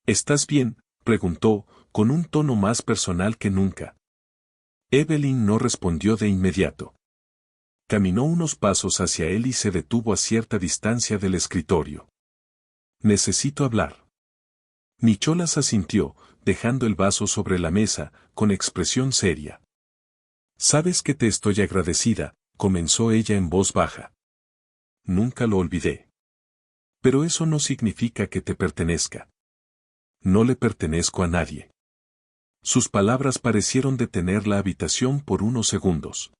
¿Estás bien?, preguntó, con un tono más personal que nunca. Evelyn no respondió de inmediato. Caminó unos pasos hacia él y se detuvo a cierta distancia del escritorio. Necesito hablar. Nicholas asintió, dejando el vaso sobre la mesa, con expresión seria. Sabes que te estoy agradecida, comenzó ella en voz baja. Nunca lo olvidé. Pero eso no significa que te pertenezca. No le pertenezco a nadie. Sus palabras parecieron detener la habitación por unos segundos.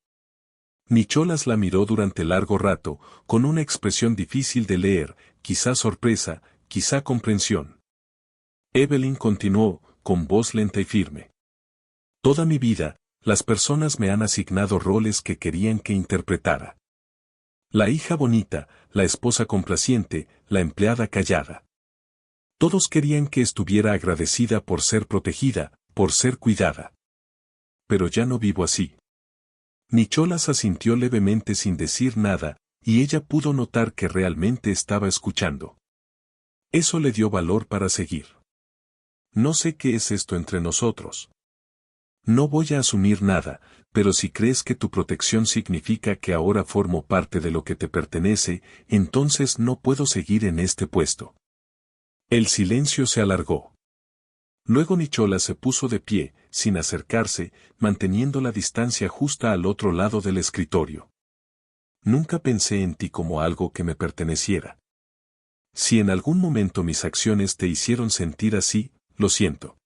Nicholas la miró durante largo rato, con una expresión difícil de leer, quizá sorpresa, quizá comprensión. Evelyn continuó, con voz lenta y firme. Toda mi vida, las personas me han asignado roles que querían que interpretara. La hija bonita, la esposa complaciente, la empleada callada. Todos querían que estuviera agradecida por ser protegida, por ser cuidada. Pero ya no vivo así. Nicholas asintió levemente sin decir nada, y ella pudo notar que realmente estaba escuchando. Eso le dio valor para seguir. No sé qué es esto entre nosotros. No voy a asumir nada, pero si crees que tu protección significa que ahora formo parte de lo que te pertenece, entonces no puedo seguir en este puesto. El silencio se alargó. Luego Nicholas se puso de pie, sin acercarse, manteniendo la distancia justa al otro lado del escritorio. Nunca pensé en ti como algo que me perteneciera. Si en algún momento mis acciones te hicieron sentir así, lo siento.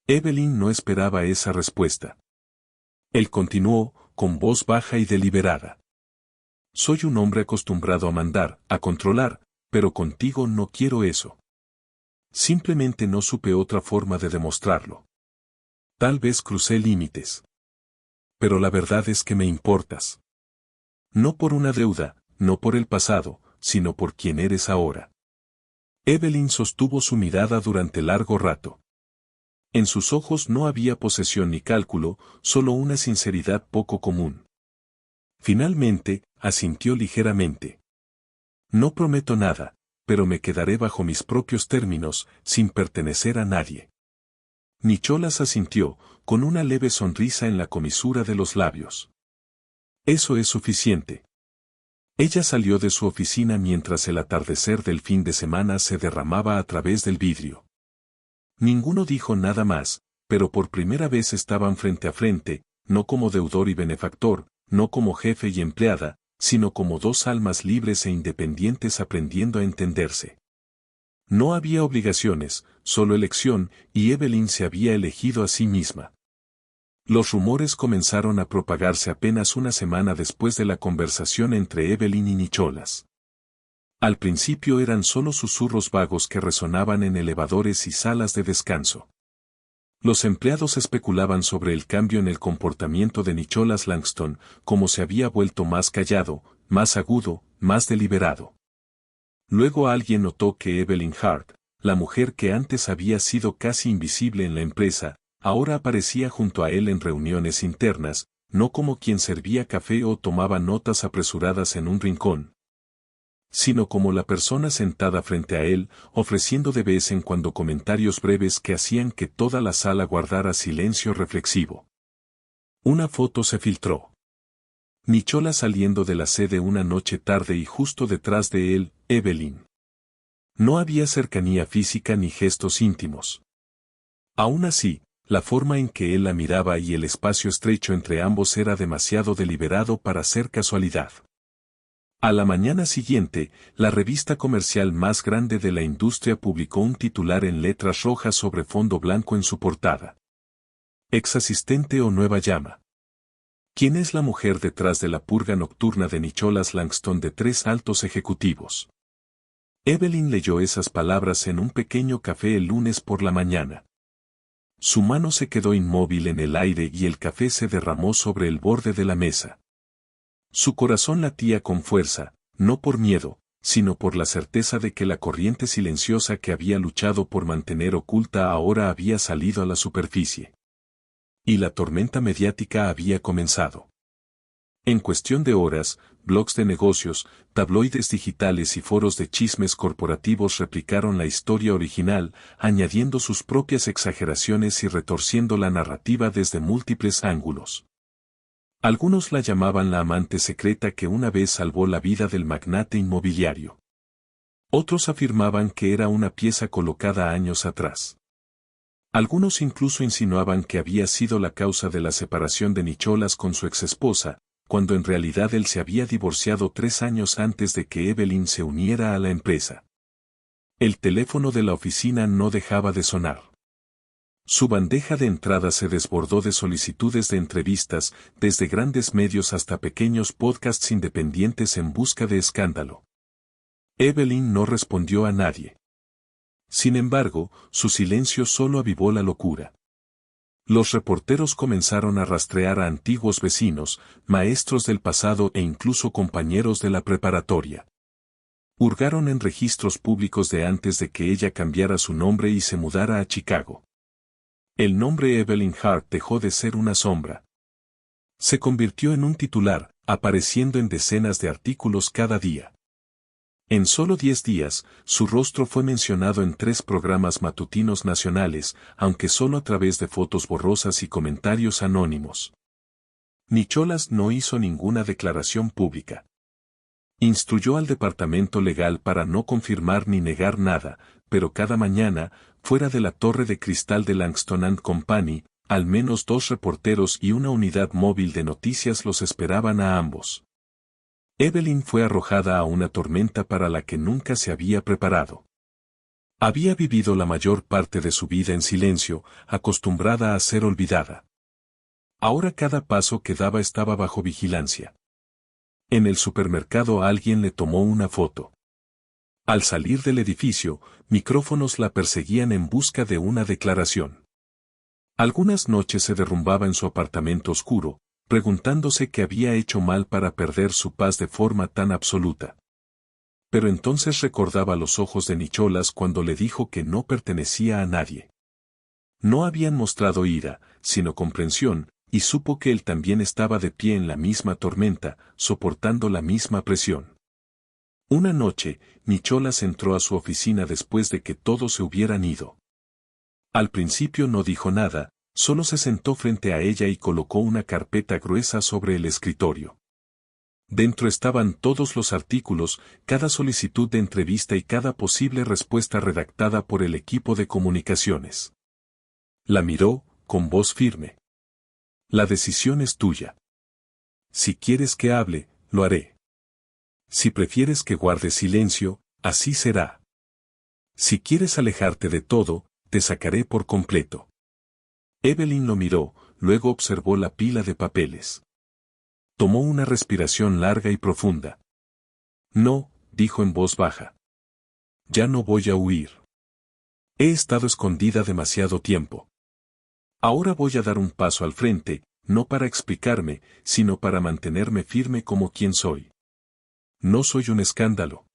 Evelyn no esperaba esa respuesta. Él continuó, con voz baja y deliberada. Soy un hombre acostumbrado a mandar, a controlar, pero contigo no quiero eso. Simplemente no supe otra forma de demostrarlo. Tal vez crucé límites. Pero la verdad es que me importas. No por una deuda, no por el pasado, sino por quien eres ahora. Evelyn sostuvo su mirada durante largo rato. En sus ojos no había posesión ni cálculo, solo una sinceridad poco común. Finalmente, asintió ligeramente. No prometo nada, pero me quedaré bajo mis propios términos, sin pertenecer a nadie. Nicholas asintió, con una leve sonrisa en la comisura de los labios. Eso es suficiente. Ella salió de su oficina mientras el atardecer del fin de semana se derramaba a través del vidrio. Ninguno dijo nada más, pero por primera vez estaban frente a frente, no como deudor y benefactor, no como jefe y empleada, sino como dos almas libres e independientes aprendiendo a entenderse. No había obligaciones, solo elección, y Evelyn se había elegido a sí misma. Los rumores comenzaron a propagarse apenas una semana después de la conversación entre Evelyn y Nicholas. Al principio eran solo susurros vagos que resonaban en elevadores y salas de descanso. Los empleados especulaban sobre el cambio en el comportamiento de Nicholas Langston, como se había vuelto más callado, más agudo, más deliberado. Luego alguien notó que Evelyn Hart, la mujer que antes había sido casi invisible en la empresa, ahora aparecía junto a él en reuniones internas, no como quien servía café o tomaba notas apresuradas en un rincón, sino como la persona sentada frente a él, ofreciendo de vez en cuando comentarios breves que hacían que toda la sala guardara silencio reflexivo. Una foto se filtró. Nicholas saliendo de la sede una noche tarde y justo detrás de él, Evelyn. No había cercanía física ni gestos íntimos. Aún así, la forma en que él la miraba y el espacio estrecho entre ambos era demasiado deliberado para ser casualidad. A la mañana siguiente, la revista comercial más grande de la industria publicó un titular en letras rojas sobre fondo blanco en su portada. Ex asistente o nueva llama. ¿Quién es la mujer detrás de la purga nocturna de Nicholas Langston de 3 altos ejecutivos? Evelyn leyó esas palabras en un pequeño café el lunes por la mañana. Su mano se quedó inmóvil en el aire y el café se derramó sobre el borde de la mesa. Su corazón latía con fuerza, no por miedo, sino por la certeza de que la corriente silenciosa que había luchado por mantener oculta ahora había salido a la superficie. Y la tormenta mediática había comenzado. En cuestión de horas, blogs de negocios, tabloides digitales y foros de chismes corporativos replicaron la historia original, añadiendo sus propias exageraciones y retorciendo la narrativa desde múltiples ángulos. Algunos la llamaban la amante secreta que una vez salvó la vida del magnate inmobiliario. Otros afirmaban que era una pieza colocada años atrás. Algunos incluso insinuaban que había sido la causa de la separación de Nicholas con su exesposa, cuando en realidad él se había divorciado 3 años antes de que Evelyn se uniera a la empresa. El teléfono de la oficina no dejaba de sonar. Su bandeja de entrada se desbordó de solicitudes de entrevistas, desde grandes medios hasta pequeños podcasts independientes en busca de escándalo. Evelyn no respondió a nadie. Sin embargo, su silencio solo avivó la locura. Los reporteros comenzaron a rastrear a antiguos vecinos, maestros del pasado e incluso compañeros de la preparatoria. Hurgaron en registros públicos de antes de que ella cambiara su nombre y se mudara a Chicago. El nombre Evelyn Hart dejó de ser una sombra. Se convirtió en un titular, apareciendo en decenas de artículos cada día. En solo 10 días, su rostro fue mencionado en 3 programas matutinos nacionales, aunque solo a través de fotos borrosas y comentarios anónimos. Nicholas no hizo ninguna declaración pública. Instruyó al departamento legal para no confirmar ni negar nada, pero cada mañana, fuera de la torre de cristal de Langston & Company, al menos 2 reporteros y una unidad móvil de noticias los esperaban a ambos. Evelyn fue arrojada a una tormenta para la que nunca se había preparado. Había vivido la mayor parte de su vida en silencio, acostumbrada a ser olvidada. Ahora cada paso que daba estaba bajo vigilancia. En el supermercado alguien le tomó una foto. Al salir del edificio, micrófonos la perseguían en busca de una declaración. Algunas noches se derrumbaba en su apartamento oscuro, preguntándose qué había hecho mal para perder su paz de forma tan absoluta. Pero entonces recordaba los ojos de Nicholas cuando le dijo que no pertenecía a nadie. No habían mostrado ira, sino comprensión, y supo que él también estaba de pie en la misma tormenta, soportando la misma presión. Una noche, Nicholas entró a su oficina después de que todos se hubieran ido. Al principio no dijo nada, solo se sentó frente a ella y colocó una carpeta gruesa sobre el escritorio. Dentro estaban todos los artículos, cada solicitud de entrevista y cada posible respuesta redactada por el equipo de comunicaciones. La miró, con voz firme. La decisión es tuya. Si quieres que hable, lo haré. Si prefieres que guarde silencio, así será. Si quieres alejarte de todo, te sacaré por completo. Evelyn lo miró, luego observó la pila de papeles. Tomó una respiración larga y profunda. No, dijo en voz baja. Ya no voy a huir. He estado escondida demasiado tiempo. Ahora voy a dar un paso al frente, no para explicarme, sino para mantenerme firme como quien soy. No soy un escándalo.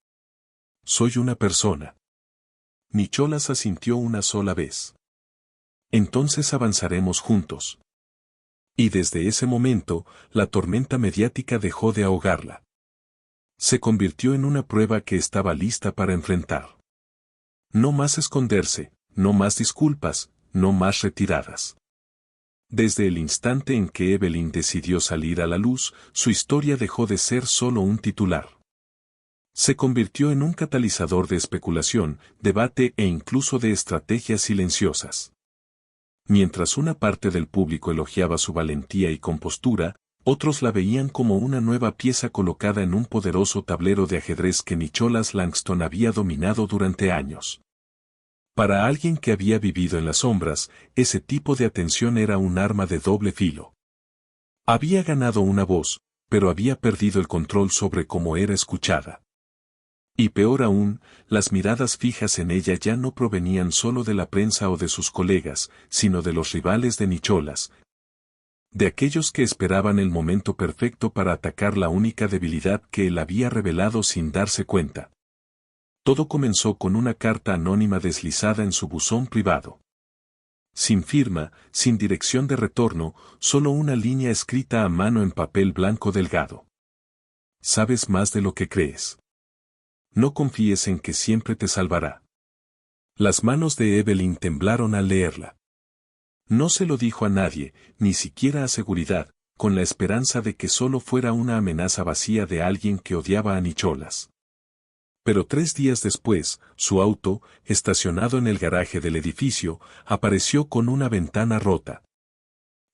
Soy una persona. Nicholas asintió una sola vez. Entonces avanzaremos juntos. Y desde ese momento, la tormenta mediática dejó de ahogarla. Se convirtió en una prueba que estaba lista para enfrentar. No más esconderse, no más disculpas, no más retiradas. Desde el instante en que Evelyn decidió salir a la luz, su historia dejó de ser solo un titular. Se convirtió en un catalizador de especulación, debate e incluso de estrategias silenciosas. Mientras una parte del público elogiaba su valentía y compostura, otros la veían como una nueva pieza colocada en un poderoso tablero de ajedrez que Nicholas Langston había dominado durante años. Para alguien que había vivido en las sombras, ese tipo de atención era un arma de doble filo. Había ganado una voz, pero había perdido el control sobre cómo era escuchada. Y peor aún, las miradas fijas en ella ya no provenían solo de la prensa o de sus colegas, sino de los rivales de Nicholas, de aquellos que esperaban el momento perfecto para atacar la única debilidad que él había revelado sin darse cuenta. Todo comenzó con una carta anónima deslizada en su buzón privado. Sin firma, sin dirección de retorno, solo una línea escrita a mano en papel blanco delgado. Sabes más de lo que crees. No confíes en que siempre te salvará. Las manos de Evelyn temblaron al leerla. No se lo dijo a nadie, ni siquiera a seguridad, con la esperanza de que solo fuera una amenaza vacía de alguien que odiaba a Nicholas. Pero 3 días después, su auto, estacionado en el garaje del edificio, apareció con una ventana rota.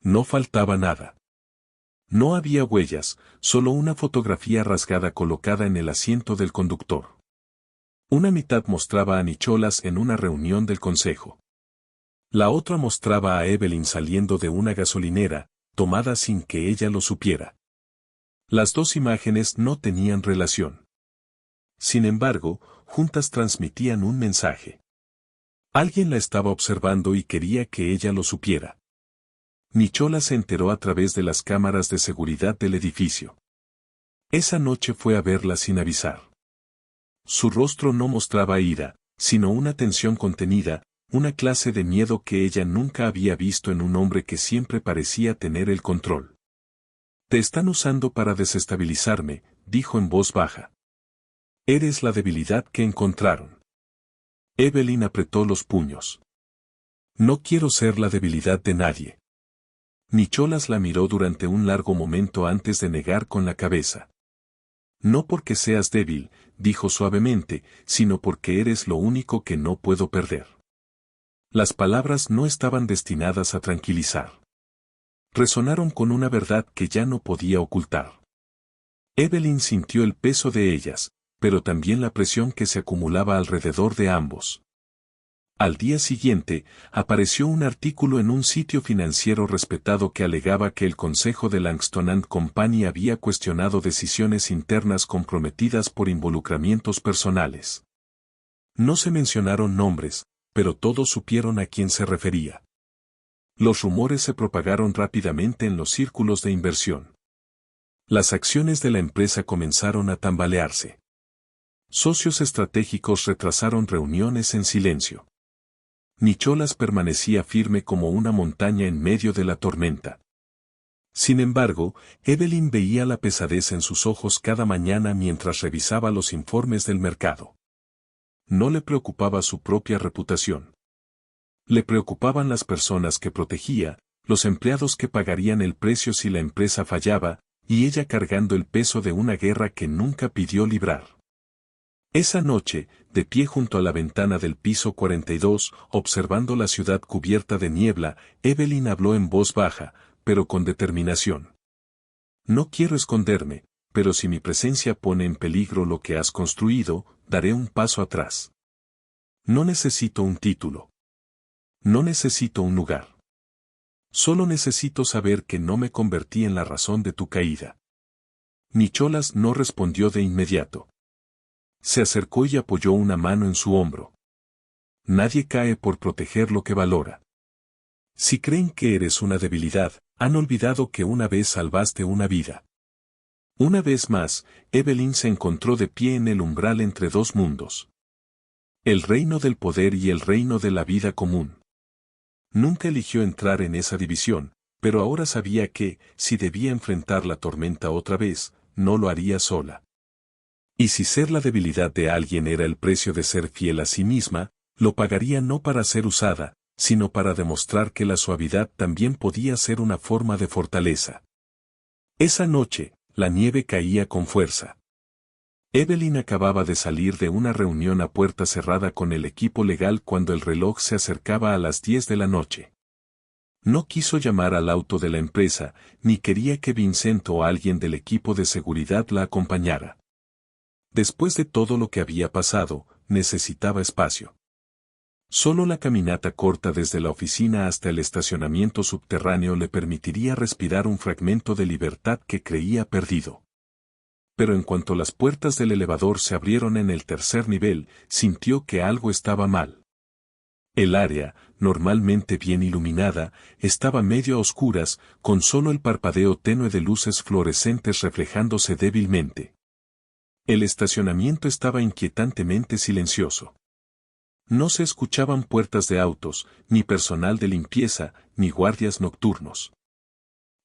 No faltaba nada. No había huellas, solo una fotografía rasgada colocada en el asiento del conductor. Una mitad mostraba a Nicholas en una reunión del consejo. La otra mostraba a Evelyn saliendo de una gasolinera, tomada sin que ella lo supiera. Las dos imágenes no tenían relación. Sin embargo, juntas transmitían un mensaje. Alguien la estaba observando y quería que ella lo supiera. Nicholas se enteró a través de las cámaras de seguridad del edificio. Esa noche fue a verla sin avisar. Su rostro no mostraba ira, sino una tensión contenida, una clase de miedo que ella nunca había visto en un hombre que siempre parecía tener el control. Te están usando para desestabilizarme, dijo en voz baja. Eres la debilidad que encontraron. Evelyn apretó los puños. No quiero ser la debilidad de nadie. Nicholas la miró durante un largo momento antes de negar con la cabeza. No porque seas débil, dijo suavemente, sino porque eres lo único que no puedo perder. Las palabras no estaban destinadas a tranquilizar. Resonaron con una verdad que ya no podía ocultar. Evelyn sintió el peso de ellas, pero también la presión que se acumulaba alrededor de ambos. Al día siguiente, apareció un artículo en un sitio financiero respetado que alegaba que el Consejo de Langston and Company había cuestionado decisiones internas comprometidas por involucramientos personales. No se mencionaron nombres, pero todos supieron a quién se refería. Los rumores se propagaron rápidamente en los círculos de inversión. Las acciones de la empresa comenzaron a tambalearse. Socios estratégicos retrasaron reuniones en silencio. Nicholas permanecía firme como una montaña en medio de la tormenta. Sin embargo, Evelyn veía la pesadez en sus ojos cada mañana mientras revisaba los informes del mercado. No le preocupaba su propia reputación. Le preocupaban las personas que protegía, los empleados que pagarían el precio si la empresa fallaba, y ella cargando el peso de una guerra que nunca pidió librar. Esa noche, de pie junto a la ventana del piso 42, observando la ciudad cubierta de niebla, Evelyn habló en voz baja, pero con determinación. No quiero esconderme, pero si mi presencia pone en peligro lo que has construido, daré un paso atrás. No necesito un título. No necesito un lugar. Solo necesito saber que no me convertí en la razón de tu caída. Nicholas no respondió de inmediato. Se acercó y apoyó una mano en su hombro. Nadie cae por proteger lo que valora. Si creen que eres una debilidad, han olvidado que una vez salvaste una vida. Una vez más, Evelyn se encontró de pie en el umbral entre dos mundos. El reino del poder y el reino de la vida común. Nunca eligió entrar en esa división, pero ahora sabía que, si debía enfrentar la tormenta otra vez, no lo haría sola. Y si ser la debilidad de alguien era el precio de ser fiel a sí misma, lo pagaría no para ser usada, sino para demostrar que la suavidad también podía ser una forma de fortaleza. Esa noche, la nieve caía con fuerza. Evelyn acababa de salir de una reunión a puerta cerrada con el equipo legal cuando el reloj se acercaba a las 10 de la noche. No quiso llamar al auto de la empresa, ni quería que Vincent o alguien del equipo de seguridad la acompañara. Después de todo lo que había pasado, necesitaba espacio. Solo la caminata corta desde la oficina hasta el estacionamiento subterráneo le permitiría respirar un fragmento de libertad que creía perdido. Pero en cuanto las puertas del elevador se abrieron en el tercer nivel, sintió que algo estaba mal. El área, normalmente bien iluminada, estaba medio a oscuras, con solo el parpadeo tenue de luces fluorescentes reflejándose débilmente. El estacionamiento estaba inquietantemente silencioso. No se escuchaban puertas de autos, ni personal de limpieza, ni guardias nocturnos.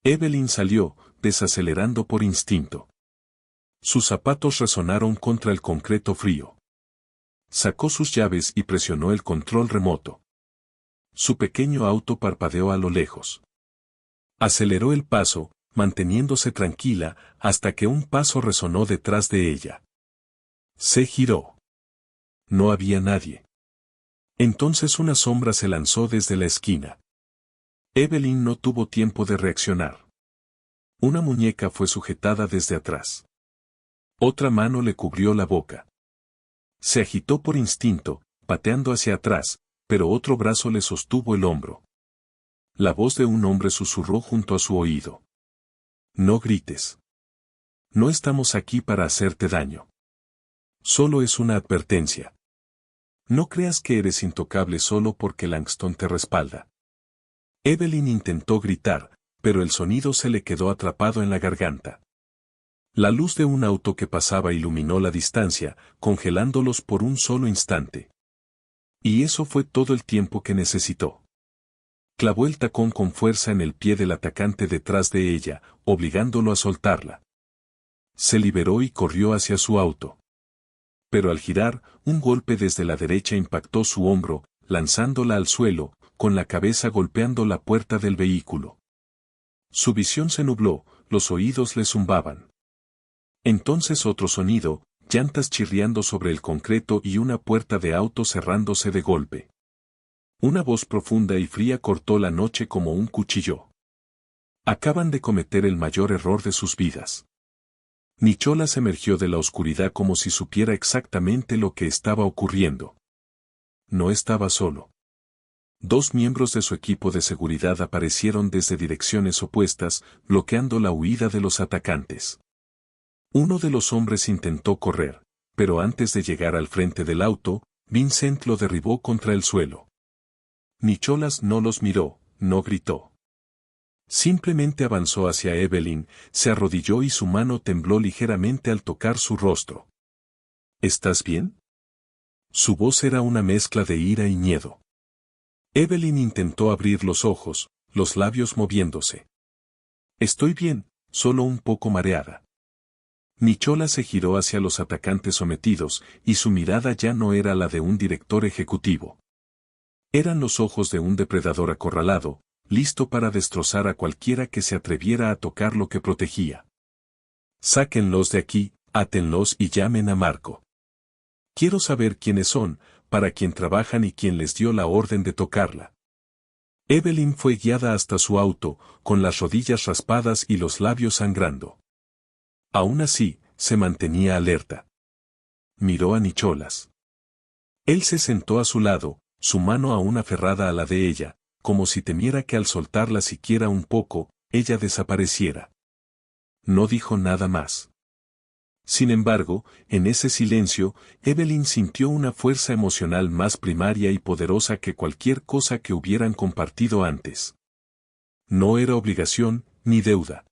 Evelyn salió, desacelerando por instinto. Sus zapatos resonaron contra el concreto frío. Sacó sus llaves y presionó el control remoto. Su pequeño auto parpadeó a lo lejos. Aceleró el paso, manteniéndose tranquila, hasta que un paso resonó detrás de ella. Se giró. No había nadie. Entonces una sombra se lanzó desde la esquina. Evelyn no tuvo tiempo de reaccionar. Una muñeca fue sujetada desde atrás. Otra mano le cubrió la boca. Se agitó por instinto, pateando hacia atrás, pero otro brazo le sostuvo el hombro. La voz de un hombre susurró junto a su oído. No grites. No estamos aquí para hacerte daño. Solo es una advertencia. No creas que eres intocable solo porque Langston te respalda. Evelyn intentó gritar, pero el sonido se le quedó atrapado en la garganta. La luz de un auto que pasaba iluminó la distancia, congelándolos por un solo instante. Y eso fue todo el tiempo que necesitó. Clavó el tacón con fuerza en el pie del atacante detrás de ella, obligándolo a soltarla. Se liberó y corrió hacia su auto. Pero al girar, un golpe desde la derecha impactó su hombro, lanzándola al suelo, con la cabeza golpeando la puerta del vehículo. Su visión se nubló, los oídos le zumbaban. Entonces otro sonido, llantas chirriando sobre el concreto y una puerta de auto cerrándose de golpe. Una voz profunda y fría cortó la noche como un cuchillo. Acaban de cometer el mayor error de sus vidas. Nicholas emergió de la oscuridad como si supiera exactamente lo que estaba ocurriendo. No estaba solo. Dos miembros de su equipo de seguridad aparecieron desde direcciones opuestas, bloqueando la huida de los atacantes. Uno de los hombres intentó correr, pero antes de llegar al frente del auto, Vincent lo derribó contra el suelo. Nicholas no los miró, no gritó. Simplemente avanzó hacia Evelyn, se arrodilló y su mano tembló ligeramente al tocar su rostro. ¿Estás bien? Su voz era una mezcla de ira y miedo. Evelyn intentó abrir los ojos, los labios moviéndose. Estoy bien, solo un poco mareada. Nicholas se giró hacia los atacantes sometidos, y su mirada ya no era la de un director ejecutivo. Eran los ojos de un depredador acorralado, listo para destrozar a cualquiera que se atreviera a tocar lo que protegía. Sáquenlos de aquí, átenlos y llamen a Marco. Quiero saber quiénes son, para quién trabajan y quién les dio la orden de tocarla. Evelyn fue guiada hasta su auto, con las rodillas raspadas y los labios sangrando. Aún así, se mantenía alerta. Miró a Nicholas. Él se sentó a su lado, su mano aún aferrada a la de ella, como si temiera que al soltarla siquiera un poco, ella desapareciera. No dijo nada más. Sin embargo, en ese silencio, Evelyn sintió una fuerza emocional más primaria y poderosa que cualquier cosa que hubieran compartido antes. No era obligación, ni deuda.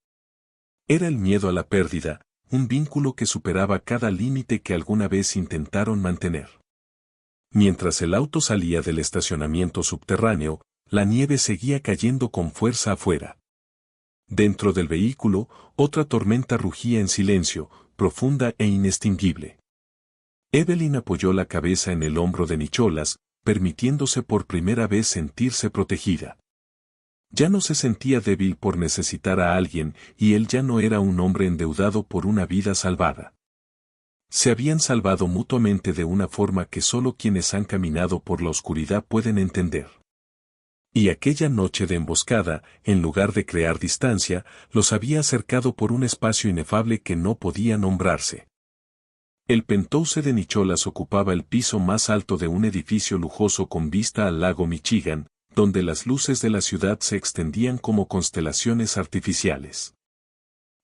Era el miedo a la pérdida, un vínculo que superaba cada límite que alguna vez intentaron mantener. Mientras el auto salía del estacionamiento subterráneo, la nieve seguía cayendo con fuerza afuera. Dentro del vehículo, otra tormenta rugía en silencio, profunda e inextinguible. Evelyn apoyó la cabeza en el hombro de Nicholas, permitiéndose por primera vez sentirse protegida. Ya no se sentía débil por necesitar a alguien, y él ya no era un hombre endeudado por una vida salvada. Se habían salvado mutuamente de una forma que solo quienes han caminado por la oscuridad pueden entender. Y aquella noche de emboscada, en lugar de crear distancia, los había acercado por un espacio inefable que no podía nombrarse. El penthouse de Nicholas ocupaba el piso más alto de un edificio lujoso con vista al lago Michigan, donde las luces de la ciudad se extendían como constelaciones artificiales.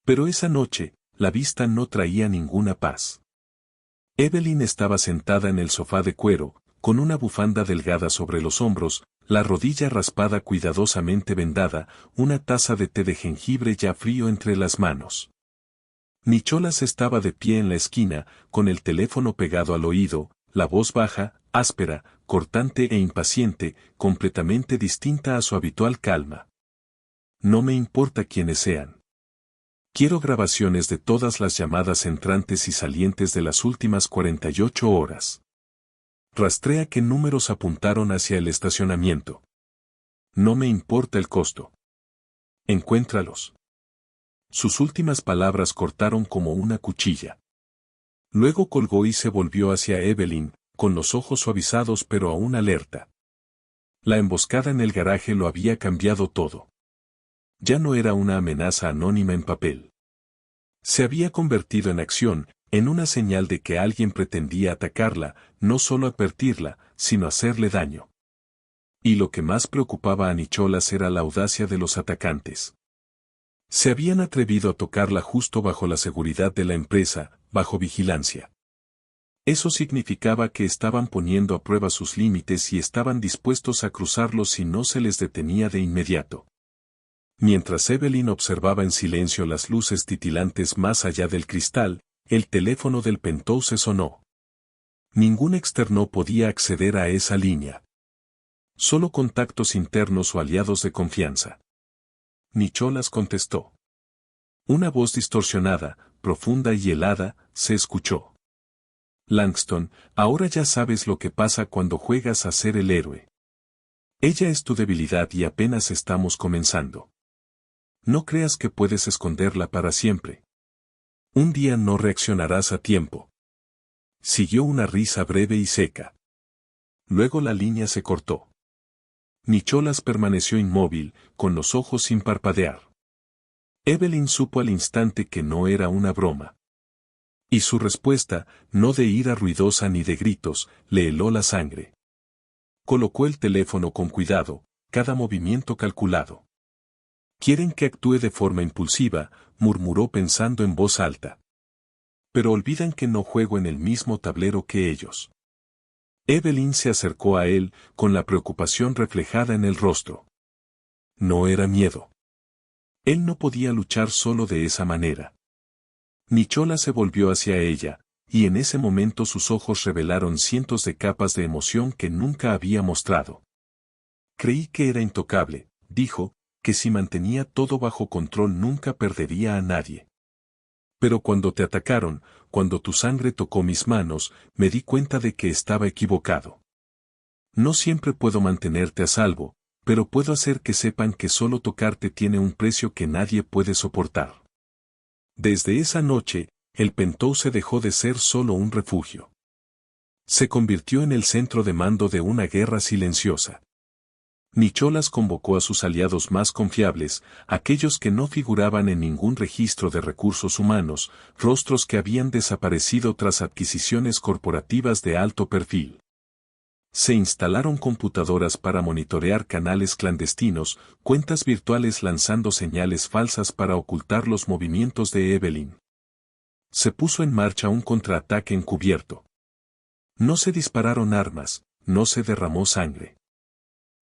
Pero esa noche, la vista no traía ninguna paz. Evelyn estaba sentada en el sofá de cuero, con una bufanda delgada sobre los hombros, la rodilla raspada cuidadosamente vendada, una taza de té de jengibre ya frío entre las manos. Nicholas estaba de pie en la esquina, con el teléfono pegado al oído, la voz baja, áspera, cortante e impaciente, completamente distinta a su habitual calma. No me importa quiénes sean. Quiero grabaciones de todas las llamadas entrantes y salientes de las últimas 48 horas. Rastrea qué números apuntaron hacia el estacionamiento. No me importa el costo. Encuéntralos. Sus últimas palabras cortaron como una cuchilla. Luego colgó y se volvió hacia Evelyn, con los ojos suavizados pero aún alerta. La emboscada en el garaje lo había cambiado todo. Ya no era una amenaza anónima en papel. Se había convertido en acción, en una señal de que alguien pretendía atacarla, no solo advertirla, sino hacerle daño. Y lo que más preocupaba a Nicholas era la audacia de los atacantes. Se habían atrevido a tocarla justo bajo la seguridad de la empresa, bajo vigilancia. Eso significaba que estaban poniendo a prueba sus límites y estaban dispuestos a cruzarlos si no se les detenía de inmediato. Mientras Evelyn observaba en silencio las luces titilantes más allá del cristal, el teléfono del penthouse sonó. Ningún externo podía acceder a esa línea. Solo contactos internos o aliados de confianza. Nicholas contestó. Una voz distorsionada, profunda y helada, se escuchó. Langston, ahora ya sabes lo que pasa cuando juegas a ser el héroe. Ella es tu debilidad y apenas estamos comenzando. No creas que puedes esconderla para siempre. Un día no reaccionarás a tiempo. Siguió una risa breve y seca. Luego la línea se cortó. Nicholas permaneció inmóvil, con los ojos sin parpadear. Evelyn supo al instante que no era una broma. Y su respuesta, no de ira ruidosa ni de gritos, le heló la sangre. Colocó el teléfono con cuidado, cada movimiento calculado. Quieren que actúe de forma impulsiva, murmuró pensando en voz alta. Pero olvidan que no juego en el mismo tablero que ellos. Evelyn se acercó a él, con la preocupación reflejada en el rostro. No era miedo. Él no podía luchar solo de esa manera. Nicholas se volvió hacia ella, y en ese momento sus ojos revelaron cientos de capas de emoción que nunca había mostrado. Creí que era intocable, dijo, que si mantenía todo bajo control nunca perdería a nadie. Pero cuando te atacaron, cuando tu sangre tocó mis manos, me di cuenta de que estaba equivocado. No siempre puedo mantenerte a salvo, pero puedo hacer que sepan que solo tocarte tiene un precio que nadie puede soportar. Desde esa noche, el penthouse dejó de ser solo un refugio. Se convirtió en el centro de mando de una guerra silenciosa. Nicholas convocó a sus aliados más confiables, aquellos que no figuraban en ningún registro de recursos humanos, rostros que habían desaparecido tras adquisiciones corporativas de alto perfil. Se instalaron computadoras para monitorear canales clandestinos, cuentas virtuales lanzando señales falsas para ocultar los movimientos de Evelyn. Se puso en marcha un contraataque encubierto. No se dispararon armas, no se derramó sangre.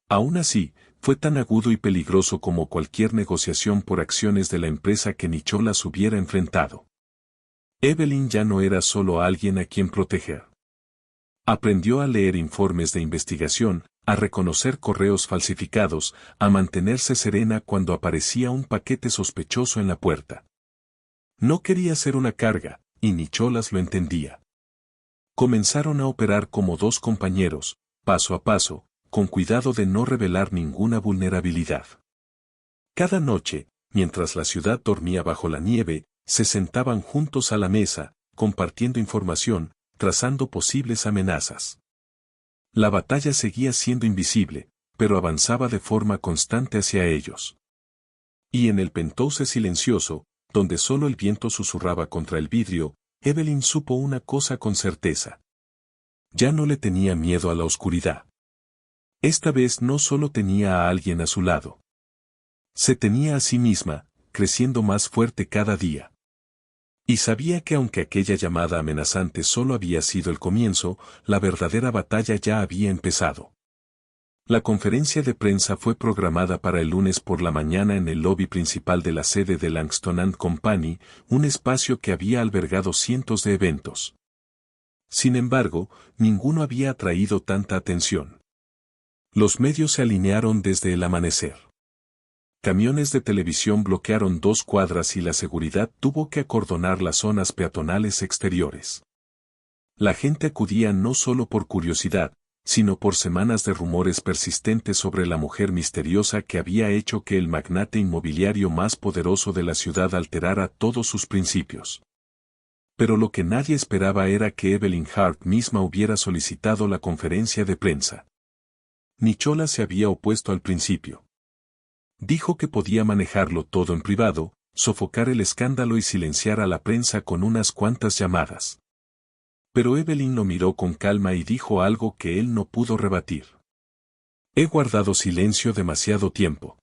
Aún así, fue tan agudo y peligroso como cualquier negociación por acciones de la empresa que Nicholas hubiera enfrentado. Evelyn ya no era solo alguien a quien proteger. Aprendió a leer informes de investigación, a reconocer correos falsificados, a mantenerse serena cuando aparecía un paquete sospechoso en la puerta. No quería ser una carga, y Nicholas lo entendía. Comenzaron a operar como dos compañeros, paso a paso, con cuidado de no revelar ninguna vulnerabilidad. Cada noche, mientras la ciudad dormía bajo la nieve, se sentaban juntos a la mesa, compartiendo información, trazando posibles amenazas. La batalla seguía siendo invisible, pero avanzaba de forma constante hacia ellos. Y en el penthouse silencioso, donde solo el viento susurraba contra el vidrio, Evelyn supo una cosa con certeza. Ya no le tenía miedo a la oscuridad. Esta vez no solo tenía a alguien a su lado. Se tenía a sí misma, creciendo más fuerte cada día. Y sabía que aunque aquella llamada amenazante solo había sido el comienzo, la verdadera batalla ya había empezado. La conferencia de prensa fue programada para el lunes por la mañana en el lobby principal de la sede de Langston and Company, un espacio que había albergado cientos de eventos. Sin embargo, ninguno había atraído tanta atención. Los medios se alinearon desde el amanecer. Camiones de televisión bloquearon 2 cuadras y la seguridad tuvo que acordonar las zonas peatonales exteriores. La gente acudía no solo por curiosidad, sino por semanas de rumores persistentes sobre la mujer misteriosa que había hecho que el magnate inmobiliario más poderoso de la ciudad alterara todos sus principios. Pero lo que nadie esperaba era que Evelyn Hart misma hubiera solicitado la conferencia de prensa. Nicholas se había opuesto al principio. Dijo que podía manejarlo todo en privado, sofocar el escándalo y silenciar a la prensa con unas cuantas llamadas. Pero Evelyn lo miró con calma y dijo algo que él no pudo rebatir. He guardado silencio demasiado tiempo.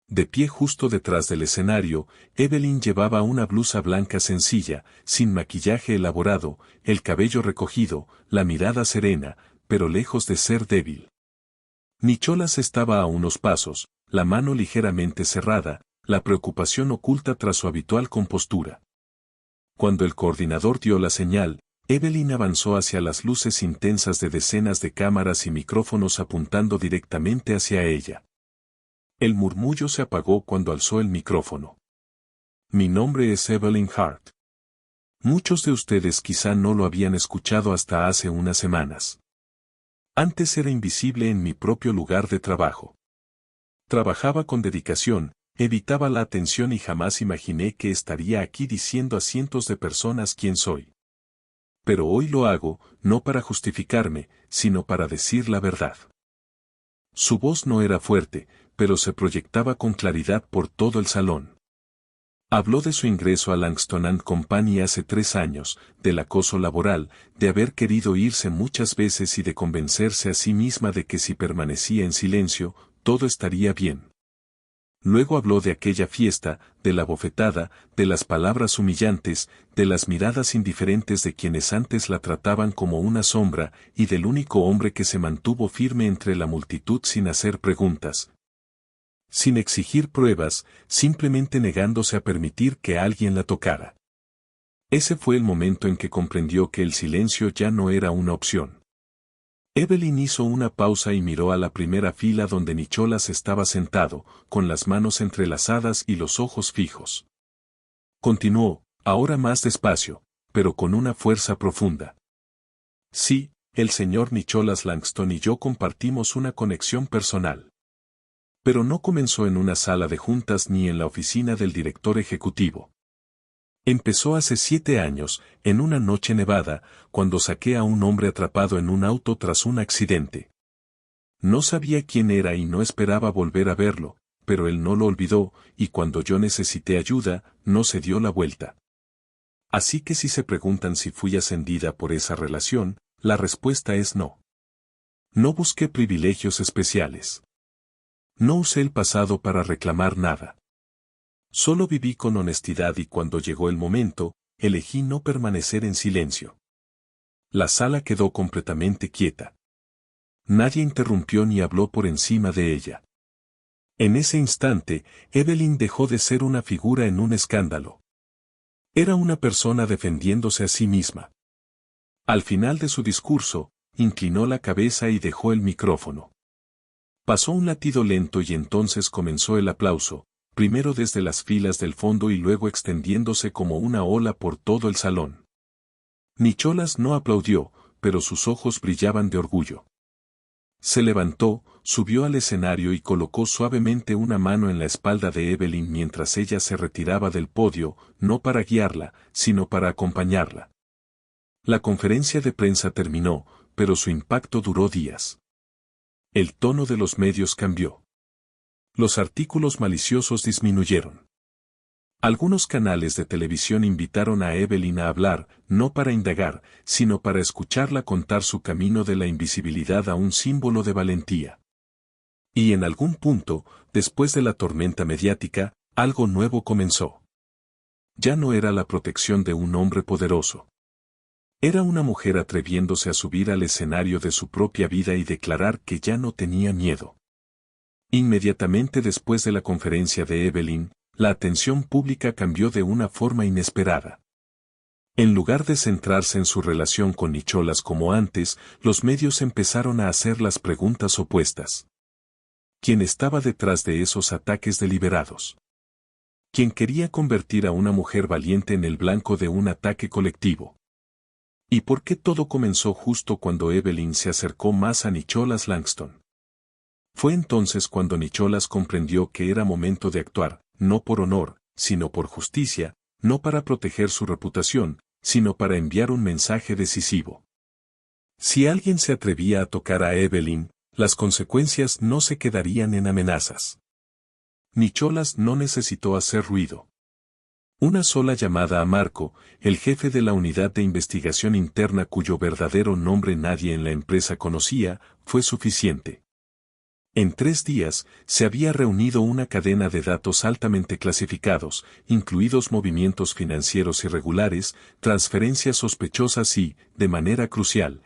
De pie justo detrás del escenario, Evelyn llevaba una blusa blanca sencilla, sin maquillaje elaborado, el cabello recogido, la mirada serena, pero lejos de ser débil. Nicholas estaba a unos pasos, la mano ligeramente cerrada, la preocupación oculta tras su habitual compostura. Cuando el coordinador dio la señal, Evelyn avanzó hacia las luces intensas de decenas de cámaras y micrófonos apuntando directamente hacia ella. El murmullo se apagó cuando alzó el micrófono. Mi nombre es Evelyn Hart. Muchos de ustedes quizá no lo habían escuchado hasta hace unas semanas. Antes era invisible en mi propio lugar de trabajo. Trabajaba con dedicación, evitaba la atención y jamás imaginé que estaría aquí diciendo a cientos de personas quién soy. Pero hoy lo hago, no para justificarme, sino para decir la verdad. Su voz no era fuerte, pero se proyectaba con claridad por todo el salón. Habló de su ingreso a Langston and Company hace 3 años, del acoso laboral, de haber querido irse muchas veces y de convencerse a sí misma de que si permanecía en silencio, todo estaría bien. Luego habló de aquella fiesta, de la bofetada, de las palabras humillantes, de las miradas indiferentes de quienes antes la trataban como una sombra, y del único hombre que se mantuvo firme entre la multitud sin hacer preguntas. Sin exigir pruebas, simplemente negándose a permitir que alguien la tocara. Ese fue el momento en que comprendió que el silencio ya no era una opción. Evelyn hizo una pausa y miró a la primera fila donde Nicholas estaba sentado, con las manos entrelazadas y los ojos fijos. Continuó, ahora más despacio, pero con una fuerza profunda. Sí, el señor Nicholas Langston y yo compartimos una conexión personal. Pero no comenzó en una sala de juntas ni en la oficina del director ejecutivo. Empezó hace 7 años, en una noche nevada, cuando saqué a un hombre atrapado en un auto tras un accidente. No sabía quién era y no esperaba volver a verlo, pero él no lo olvidó, y cuando yo necesité ayuda, no se dio la vuelta. Así que si se preguntan si fui ascendida por esa relación, la respuesta es no. No busqué privilegios especiales. No usé el pasado para reclamar nada. Solo viví con honestidad y cuando llegó el momento, elegí no permanecer en silencio. La sala quedó completamente quieta. Nadie interrumpió ni habló por encima de ella. En ese instante, Evelyn dejó de ser una figura en un escándalo. Era una persona defendiéndose a sí misma. Al final de su discurso, inclinó la cabeza y dejó el micrófono. Pasó un latido lento y entonces comenzó el aplauso, primero desde las filas del fondo y luego extendiéndose como una ola por todo el salón. Nicholas no aplaudió, pero sus ojos brillaban de orgullo. Se levantó, subió al escenario y colocó suavemente una mano en la espalda de Evelyn mientras ella se retiraba del podio, no para guiarla, sino para acompañarla. La conferencia de prensa terminó, pero su impacto duró días. El tono de los medios cambió. Los artículos maliciosos disminuyeron. Algunos canales de televisión invitaron a Evelyn a hablar, no para indagar, sino para escucharla contar su camino de la invisibilidad a un símbolo de valentía. Y en algún punto, después de la tormenta mediática, algo nuevo comenzó. Ya no era la protección de un hombre poderoso. Era una mujer atreviéndose a subir al escenario de su propia vida y declarar que ya no tenía miedo. Inmediatamente después de la conferencia de Evelyn, la atención pública cambió de una forma inesperada. En lugar de centrarse en su relación con Nicholas como antes, los medios empezaron a hacer las preguntas opuestas. ¿Quién estaba detrás de esos ataques deliberados? ¿Quién quería convertir a una mujer valiente en el blanco de un ataque colectivo? ¿Y por qué todo comenzó justo cuando Evelyn se acercó más a Nicholas Langston? Fue entonces cuando Nicholas comprendió que era momento de actuar, no por honor, sino por justicia, no para proteger su reputación, sino para enviar un mensaje decisivo. Si alguien se atrevía a tocar a Evelyn, las consecuencias no se quedarían en amenazas. Nicholas no necesitó hacer ruido. Una sola llamada a Marco, el jefe de la unidad de investigación interna cuyo verdadero nombre nadie en la empresa conocía, fue suficiente. En 3 días, se había reunido una cadena de datos altamente clasificados, incluidos movimientos financieros irregulares, transferencias sospechosas y, de manera crucial,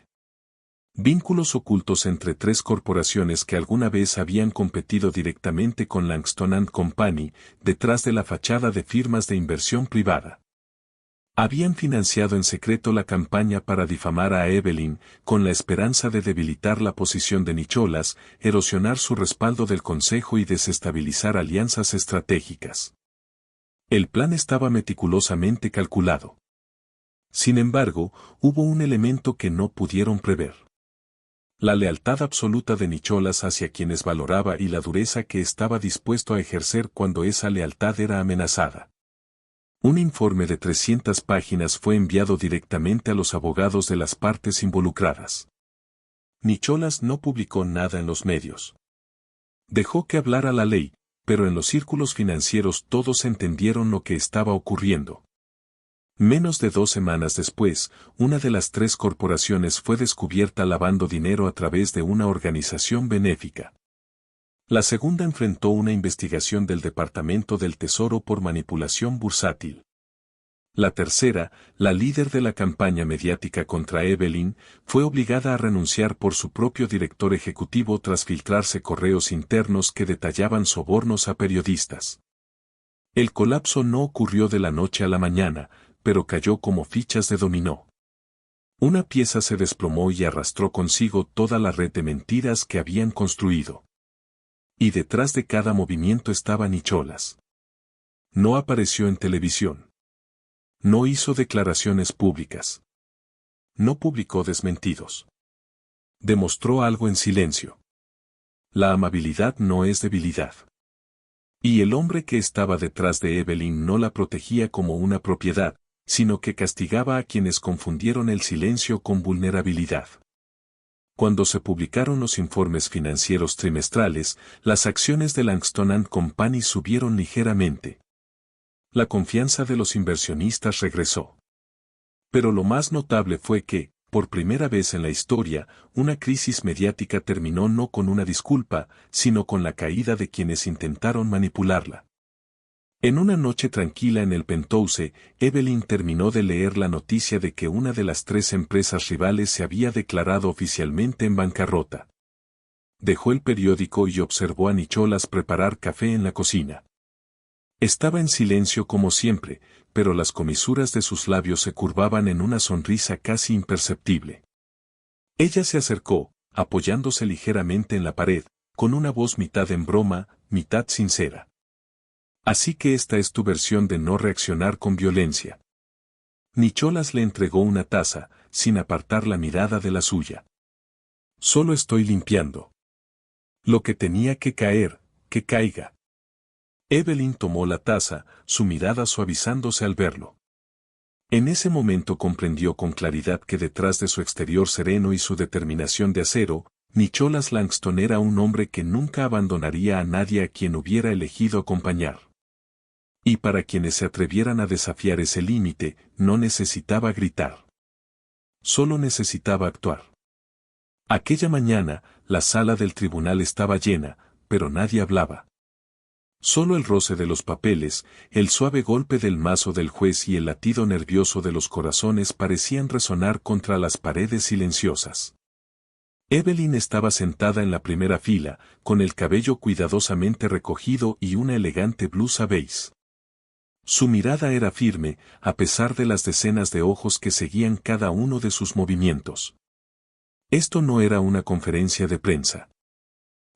vínculos ocultos entre 3 corporaciones que alguna vez habían competido directamente con Langston and Company, detrás de la fachada de firmas de inversión privada. Habían financiado en secreto la campaña para difamar a Evelyn, con la esperanza de debilitar la posición de Nicholas, erosionar su respaldo del Consejo y desestabilizar alianzas estratégicas. El plan estaba meticulosamente calculado. Sin embargo, hubo un elemento que no pudieron prever. La lealtad absoluta de Nicholas hacia quienes valoraba y la dureza que estaba dispuesto a ejercer cuando esa lealtad era amenazada. Un informe de 300 páginas fue enviado directamente a los abogados de las partes involucradas. Nicholas no publicó nada en los medios. Dejó que hablara la ley, pero en los círculos financieros todos entendieron lo que estaba ocurriendo. Menos de 2 semanas después, una de las 3 corporaciones fue descubierta lavando dinero a través de una organización benéfica. La segunda enfrentó una investigación del Departamento del Tesoro por manipulación bursátil. La tercera, la líder de la campaña mediática contra Evelyn, fue obligada a renunciar por su propio director ejecutivo tras filtrarse correos internos que detallaban sobornos a periodistas. El colapso no ocurrió de la noche a la mañana, pero cayó como fichas de dominó. Una pieza se desplomó y arrastró consigo toda la red de mentiras que habían construido. Y detrás de cada movimiento estaba Nicholas. No apareció en televisión. No hizo declaraciones públicas. No publicó desmentidos. Demostró algo en silencio. La amabilidad no es debilidad. Y el hombre que estaba detrás de Evelyn no la protegía como una propiedad, sino que castigaba a quienes confundieron el silencio con vulnerabilidad. Cuando se publicaron los informes financieros trimestrales, las acciones de Langston and Company subieron ligeramente. La confianza de los inversionistas regresó. Pero lo más notable fue que, por primera vez en la historia, una crisis mediática terminó no con una disculpa, sino con la caída de quienes intentaron manipularla. En una noche tranquila en el Penthouse, Evelyn terminó de leer la noticia de que una de las 3 empresas rivales se había declarado oficialmente en bancarrota. Dejó el periódico y observó a Nicholas preparar café en la cocina. Estaba en silencio como siempre, pero las comisuras de sus labios se curvaban en una sonrisa casi imperceptible. Ella se acercó, apoyándose ligeramente en la pared, con una voz mitad en broma, mitad sincera. Así que esta es tu versión de no reaccionar con violencia. Nicholas le entregó una taza, sin apartar la mirada de la suya. Solo estoy limpiando. Lo que tenía que caer, que caiga. Evelyn tomó la taza, su mirada suavizándose al verlo. En ese momento comprendió con claridad que detrás de su exterior sereno y su determinación de acero, Nicholas Langston era un hombre que nunca abandonaría a nadie a quien hubiera elegido acompañar. Y para quienes se atrevieran a desafiar ese límite, no necesitaba gritar. Solo necesitaba actuar. Aquella mañana, la sala del tribunal estaba llena, pero nadie hablaba. Solo el roce de los papeles, el suave golpe del mazo del juez y el latido nervioso de los corazones parecían resonar contra las paredes silenciosas. Evelyn estaba sentada en la primera fila, con el cabello cuidadosamente recogido y una elegante blusa beige. Su mirada era firme, a pesar de las decenas de ojos que seguían cada uno de sus movimientos. Esto no era una conferencia de prensa.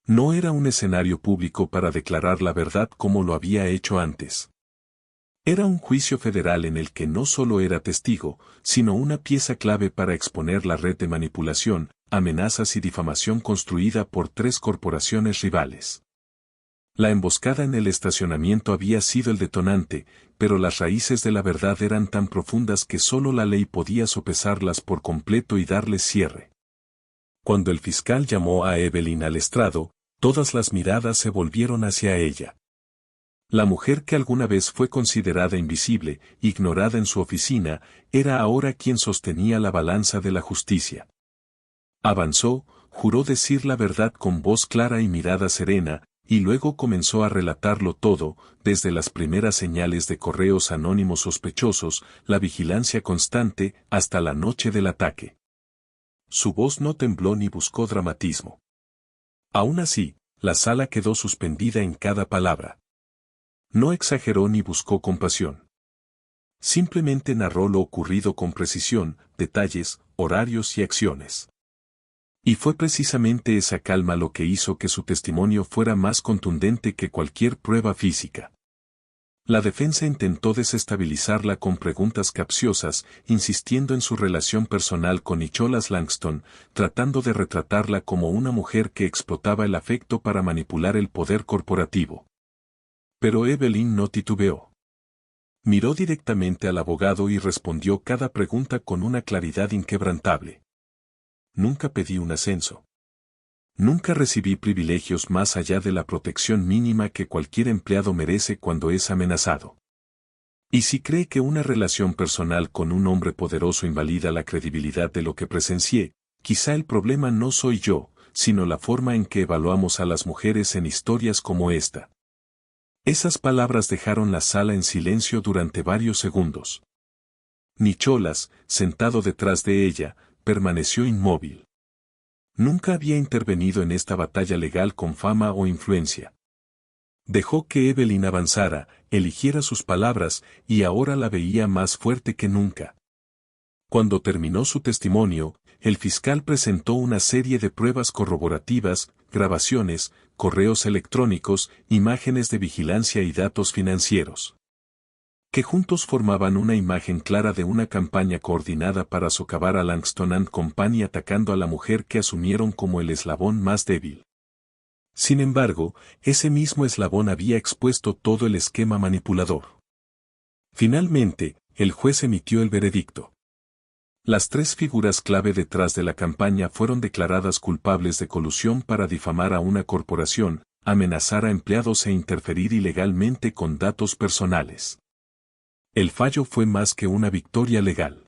No era un escenario público para declarar la verdad como lo había hecho antes. Era un juicio federal en el que no solo era testigo, sino una pieza clave para exponer la red de manipulación, amenazas y difamación construida por 3 corporaciones rivales. La emboscada en el estacionamiento había sido el detonante, pero las raíces de la verdad eran tan profundas que solo la ley podía sopesarlas por completo y darles cierre. Cuando el fiscal llamó a Evelyn al estrado, todas las miradas se volvieron hacia ella. La mujer que alguna vez fue considerada invisible, ignorada en su oficina, era ahora quien sostenía la balanza de la justicia. Avanzó, juró decir la verdad con voz clara y mirada serena, y luego comenzó a relatarlo todo, desde las primeras señales de correos anónimos sospechosos, la vigilancia constante, hasta la noche del ataque. Su voz no tembló ni buscó dramatismo. Aún así, la sala quedó suspendida en cada palabra. No exageró ni buscó compasión. Simplemente narró lo ocurrido con precisión, detalles, horarios y acciones. Y fue precisamente esa calma lo que hizo que su testimonio fuera más contundente que cualquier prueba física. La defensa intentó desestabilizarla con preguntas capciosas, insistiendo en su relación personal con Nicholas Langston, tratando de retratarla como una mujer que explotaba el afecto para manipular el poder corporativo. Pero Evelyn no titubeó. Miró directamente al abogado y respondió cada pregunta con una claridad inquebrantable. Nunca pedí un ascenso. Nunca recibí privilegios más allá de la protección mínima que cualquier empleado merece cuando es amenazado. Y si cree que una relación personal con un hombre poderoso invalida la credibilidad de lo que presencié, quizá el problema no soy yo, sino la forma en que evaluamos a las mujeres en historias como esta. Esas palabras dejaron la sala en silencio durante varios segundos. Nicholas, sentado detrás de ella, permaneció inmóvil. Nunca había intervenido en esta batalla legal con fama o influencia. Dejó que Evelyn avanzara, eligiera sus palabras, y ahora la veía más fuerte que nunca. Cuando terminó su testimonio, el fiscal presentó una serie de pruebas corroborativas, grabaciones, correos electrónicos, imágenes de vigilancia y datos financieros, que juntos formaban una imagen clara de una campaña coordinada para socavar a Langston and Company atacando a la mujer que asumieron como el eslabón más débil. Sin embargo, ese mismo eslabón había expuesto todo el esquema manipulador. Finalmente, el juez emitió el veredicto. Las tres figuras clave detrás de la campaña fueron declaradas culpables de colusión para difamar a una corporación, amenazar a empleados e interferir ilegalmente con datos personales. El fallo fue más que una victoria legal.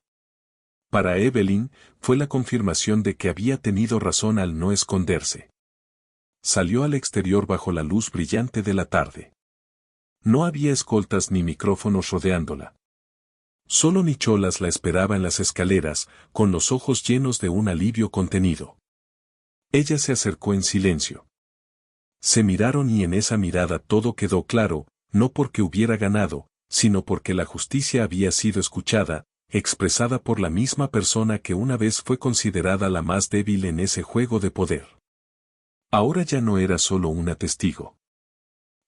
Para Evelyn, fue la confirmación de que había tenido razón al no esconderse. Salió al exterior bajo la luz brillante de la tarde. No había escoltas ni micrófonos rodeándola. Solo Nicholas la esperaba en las escaleras, con los ojos llenos de un alivio contenido. Ella se acercó en silencio. Se miraron y en esa mirada todo quedó claro, no porque hubiera ganado, sino porque la justicia había sido escuchada, expresada por la misma persona que una vez fue considerada la más débil en ese juego de poder. Ahora ya no era solo una testigo.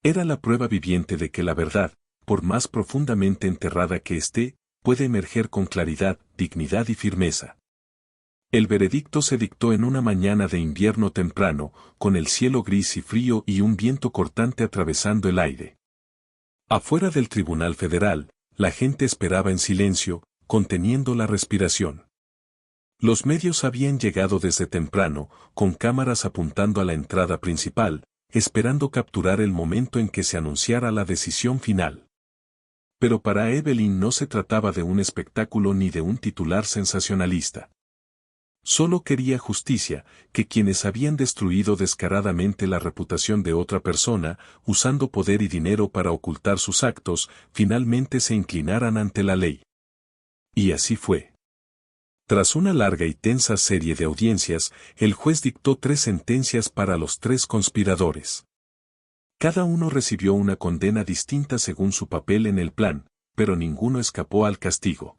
Era la prueba viviente de que la verdad, por más profundamente enterrada que esté, puede emerger con claridad, dignidad y firmeza. El veredicto se dictó en una mañana de invierno temprano, con el cielo gris y frío y un viento cortante atravesando el aire. Afuera del Tribunal Federal, la gente esperaba en silencio, conteniendo la respiración. Los medios habían llegado desde temprano, con cámaras apuntando a la entrada principal, esperando capturar el momento en que se anunciara la decisión final. Pero para Evelyn no se trataba de un espectáculo ni de un titular sensacionalista. Solo quería justicia, que quienes habían destruido descaradamente la reputación de otra persona, usando poder y dinero para ocultar sus actos, finalmente se inclinaran ante la ley. Y así fue. Tras una larga y tensa serie de audiencias, el juez dictó 3 sentencias para los 3 conspiradores. Cada uno recibió una condena distinta según su papel en el plan, pero ninguno escapó al castigo.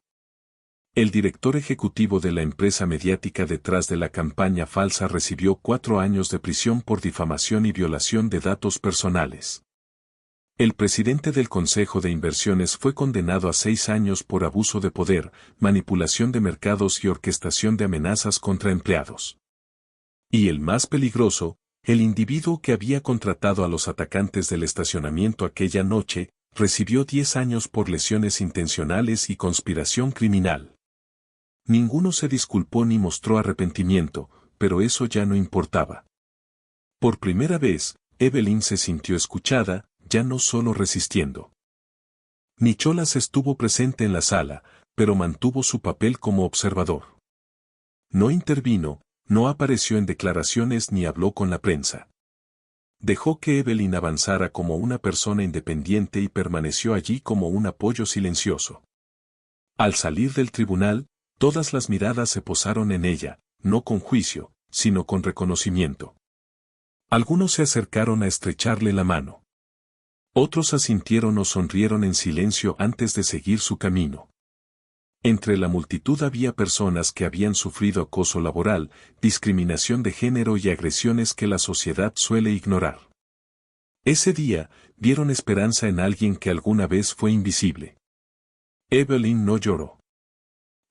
El director ejecutivo de la empresa mediática detrás de la campaña falsa recibió 4 años de prisión por difamación y violación de datos personales. El presidente del Consejo de Inversiones fue condenado a 6 años por abuso de poder, manipulación de mercados y orquestación de amenazas contra empleados. Y el más peligroso, el individuo que había contratado a los atacantes del estacionamiento aquella noche, recibió 10 años por lesiones intencionales y conspiración criminal. Ninguno se disculpó ni mostró arrepentimiento, pero eso ya no importaba. Por primera vez, Evelyn se sintió escuchada, ya no solo resistiendo. Nicholas estuvo presente en la sala, pero mantuvo su papel como observador. No intervino, no apareció en declaraciones ni habló con la prensa. Dejó que Evelyn avanzara como una persona independiente y permaneció allí como un apoyo silencioso. Al salir del tribunal, todas las miradas se posaron en ella, no con juicio, sino con reconocimiento. Algunos se acercaron a estrecharle la mano. Otros asintieron o sonrieron en silencio antes de seguir su camino. Entre la multitud había personas que habían sufrido acoso laboral, discriminación de género y agresiones que la sociedad suele ignorar. Ese día, vieron esperanza en alguien que alguna vez fue invisible. Evelyn no lloró.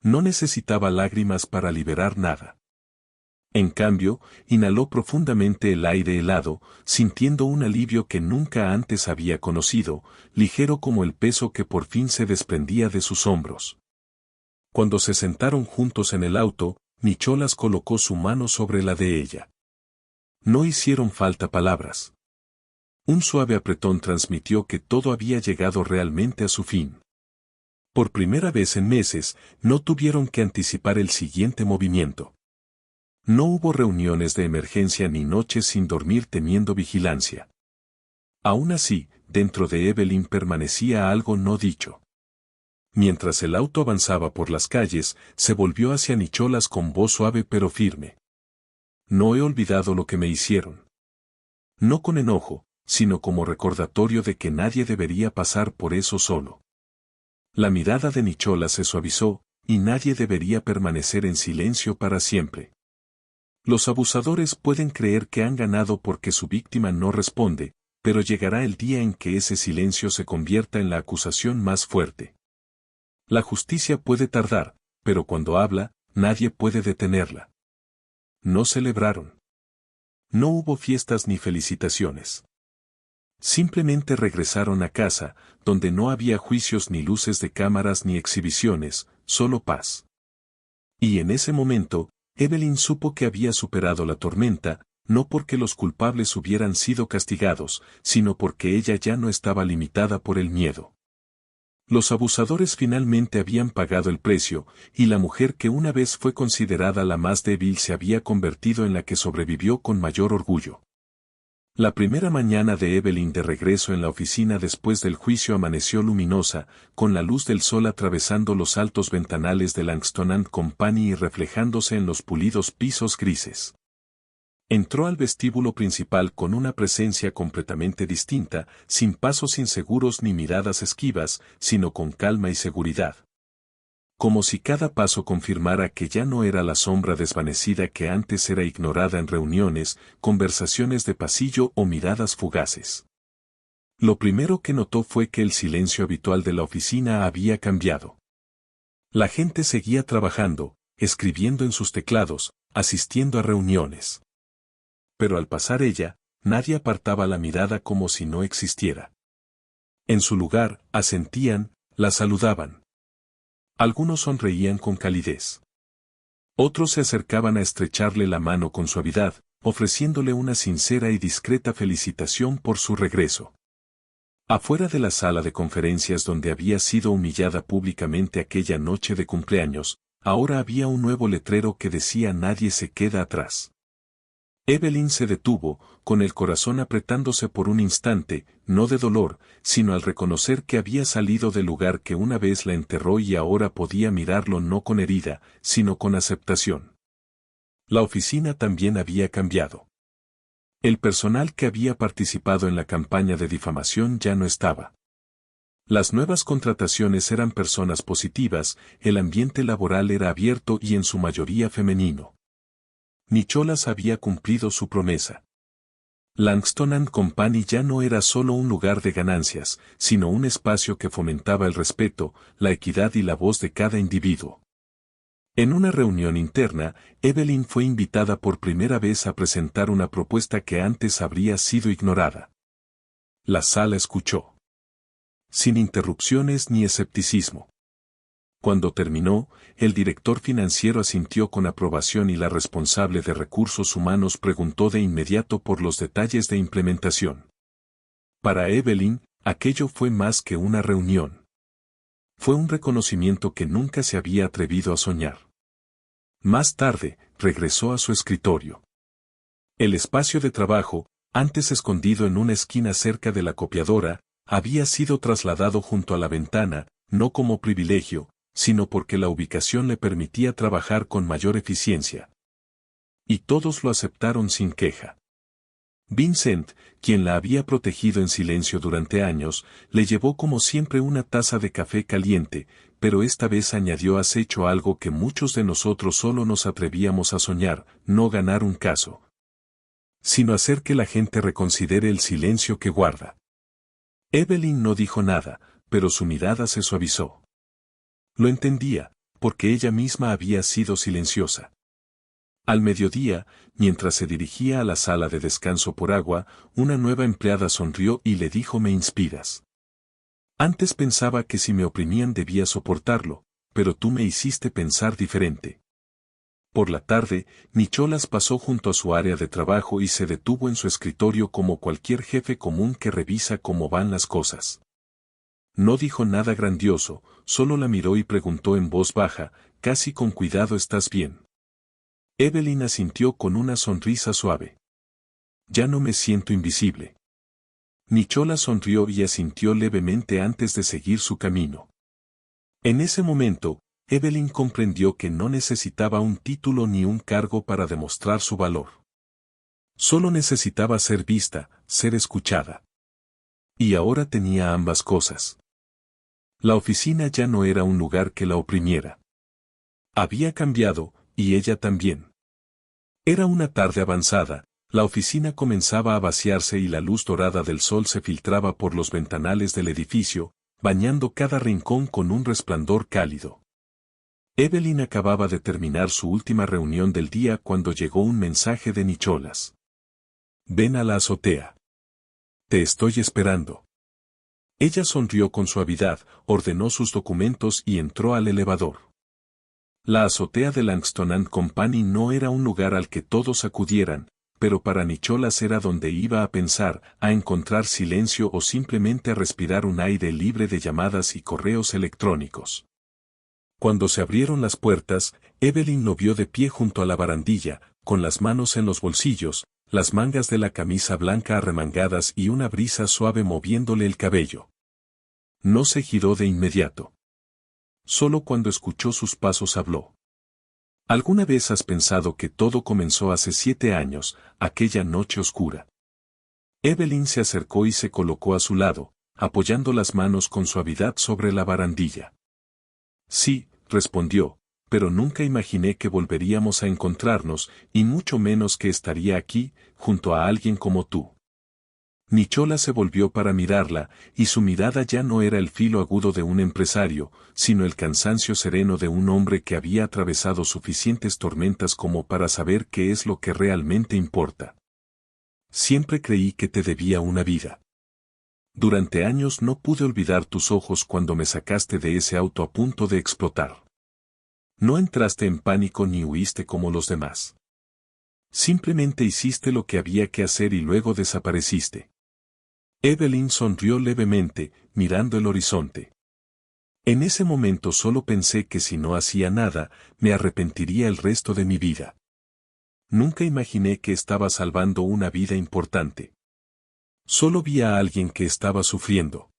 No necesitaba lágrimas para liberar nada. En cambio, inhaló profundamente el aire helado, sintiendo un alivio que nunca antes había conocido, ligero como el peso que por fin se desprendía de sus hombros. Cuando se sentaron juntos en el auto, Nicholas colocó su mano sobre la de ella. No hicieron falta palabras. Un suave apretón transmitió que todo había llegado realmente a su fin. Por primera vez en meses, no tuvieron que anticipar el siguiente movimiento. No hubo reuniones de emergencia ni noches sin dormir teniendo vigilancia. Aún así, dentro de Evelyn permanecía algo no dicho. Mientras el auto avanzaba por las calles, se volvió hacia Nicholas con voz suave pero firme. No he olvidado lo que me hicieron. No con enojo, sino como recordatorio de que nadie debería pasar por eso solo. La mirada de Nicholas se suavizó, y nadie debería permanecer en silencio para siempre. Los abusadores pueden creer que han ganado porque su víctima no responde, pero llegará el día en que ese silencio se convierta en la acusación más fuerte. La justicia puede tardar, pero cuando habla, nadie puede detenerla. No celebraron. No hubo fiestas ni felicitaciones. Simplemente regresaron a casa, donde no había juicios ni luces de cámaras ni exhibiciones, solo paz. Y en ese momento, Evelyn supo que había superado la tormenta, no porque los culpables hubieran sido castigados, sino porque ella ya no estaba limitada por el miedo. Los abusadores finalmente habían pagado el precio, y la mujer que una vez fue considerada la más débil se había convertido en la que sobrevivió con mayor orgullo. La primera mañana de Evelyn de regreso en la oficina después del juicio amaneció luminosa, con la luz del sol atravesando los altos ventanales de Langston and Company y reflejándose en los pulidos pisos grises. Entró al vestíbulo principal con una presencia completamente distinta, sin pasos inseguros ni miradas esquivas, sino con calma y seguridad. Como si cada paso confirmara que ya no era la sombra desvanecida que antes era ignorada en reuniones, conversaciones de pasillo o miradas fugaces. Lo primero que notó fue que el silencio habitual de la oficina había cambiado. La gente seguía trabajando, escribiendo en sus teclados, asistiendo a reuniones. Pero al pasar ella, nadie apartaba la mirada como si no existiera. En su lugar, asentían, la saludaban. Algunos sonreían con calidez. Otros se acercaban a estrecharle la mano con suavidad, ofreciéndole una sincera y discreta felicitación por su regreso. Afuera de la sala de conferencias donde había sido humillada públicamente aquella noche de cumpleaños, ahora había un nuevo letrero que decía «Nadie se queda atrás». Evelyn se detuvo, con el corazón apretándose por un instante, no de dolor, sino al reconocer que había salido del lugar que una vez la enterró y ahora podía mirarlo no con herida, sino con aceptación. La oficina también había cambiado. El personal que había participado en la campaña de difamación ya no estaba. Las nuevas contrataciones eran personas positivas, el ambiente laboral era abierto y en su mayoría femenino. Nicholas había cumplido su promesa. Langston and Company ya no era solo un lugar de ganancias, sino un espacio que fomentaba el respeto, la equidad y la voz de cada individuo. En una reunión interna, Evelyn fue invitada por primera vez a presentar una propuesta que antes habría sido ignorada. La sala escuchó. Sin interrupciones ni escepticismo. Cuando terminó, el director financiero asintió con aprobación y la responsable de recursos humanos preguntó de inmediato por los detalles de implementación. Para Evelyn, aquello fue más que una reunión. Fue un reconocimiento que nunca se había atrevido a soñar. Más tarde, regresó a su escritorio. El espacio de trabajo, antes escondido en una esquina cerca de la copiadora, había sido trasladado junto a la ventana, no como privilegio, sino porque la ubicación le permitía trabajar con mayor eficiencia. Y todos lo aceptaron sin queja. Vincent, quien la había protegido en silencio durante años, le llevó como siempre una taza de café caliente, pero esta vez añadió: «Has hecho algo que muchos de nosotros solo nos atrevíamos a soñar, no ganar un caso, sino hacer que la gente reconsidere el silencio que guarda». Evelyn no dijo nada, pero su mirada se suavizó. Lo entendía, porque ella misma había sido silenciosa. Al mediodía, mientras se dirigía a la sala de descanso por agua, una nueva empleada sonrió y le dijo: «Me inspiras. Antes pensaba que si me oprimían debía soportarlo, pero tú me hiciste pensar diferente». Por la tarde, Nicholas pasó junto a su área de trabajo y se detuvo en su escritorio como cualquier jefe común que revisa cómo van las cosas. No dijo nada grandioso, solo la miró y preguntó en voz baja, casi con cuidado: «¿Estás bien?». Evelyn asintió con una sonrisa suave. «Ya no me siento invisible». Nicholas sonrió y asintió levemente antes de seguir su camino. En ese momento, Evelyn comprendió que no necesitaba un título ni un cargo para demostrar su valor. Solo necesitaba ser vista, ser escuchada. Y ahora tenía ambas cosas. La oficina ya no era un lugar que la oprimiera. Había cambiado, y ella también. Era una tarde avanzada, la oficina comenzaba a vaciarse y la luz dorada del sol se filtraba por los ventanales del edificio, bañando cada rincón con un resplandor cálido. Evelyn acababa de terminar su última reunión del día cuando llegó un mensaje de Nicholas. «Ven a la azotea». Te estoy esperando. Ella sonrió con suavidad, ordenó sus documentos y entró al elevador. La azotea de Langston and Company no era un lugar al que todos acudieran, pero para Nicholas era donde iba a pensar, a encontrar silencio o simplemente a respirar un aire libre de llamadas y correos electrónicos. Cuando se abrieron las puertas, Evelyn lo vio de pie junto a la barandilla, con las manos en los bolsillos, las mangas de la camisa blanca arremangadas y una brisa suave moviéndole el cabello. No se giró de inmediato. Solo cuando escuchó sus pasos habló. ¿Alguna vez has pensado que todo comenzó hace 7 años, aquella noche oscura? Evelyn se acercó y se colocó a su lado, apoyando las manos con suavidad sobre la barandilla. Sí, respondió, pero nunca imaginé que volveríamos a encontrarnos, y mucho menos que estaría aquí, junto a alguien como tú. Nicholas se volvió para mirarla, y su mirada ya no era el filo agudo de un empresario, sino el cansancio sereno de un hombre que había atravesado suficientes tormentas como para saber qué es lo que realmente importa. Siempre creí que te debía una vida. Durante años no pude olvidar tus ojos cuando me sacaste de ese auto a punto de explotar. No entraste en pánico ni huiste como los demás. Simplemente hiciste lo que había que hacer y luego desapareciste. Evelyn sonrió levemente, mirando el horizonte. En ese momento solo pensé que si no hacía nada, me arrepentiría el resto de mi vida. Nunca imaginé que estaba salvando una vida importante. Solo vi a alguien que estaba sufriendo.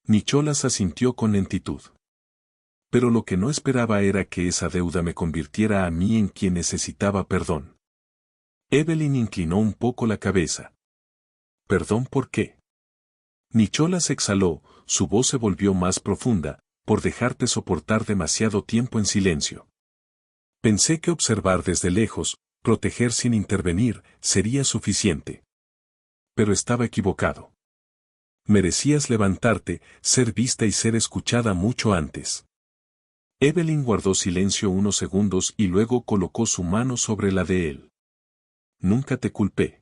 Nicholas asintió con lentitud. Pero lo que no esperaba era que esa deuda me convirtiera a mí en quien necesitaba perdón. Evelyn inclinó un poco la cabeza. ¿Perdón por qué? Nicholas exhaló, su voz se volvió más profunda, por dejarte soportar demasiado tiempo en silencio. Pensé que observar desde lejos, proteger sin intervenir, sería suficiente. Pero estaba equivocado. Merecías levantarte, ser vista y ser escuchada mucho antes. Evelyn guardó silencio unos segundos y luego colocó su mano sobre la de él. Nunca te culpé.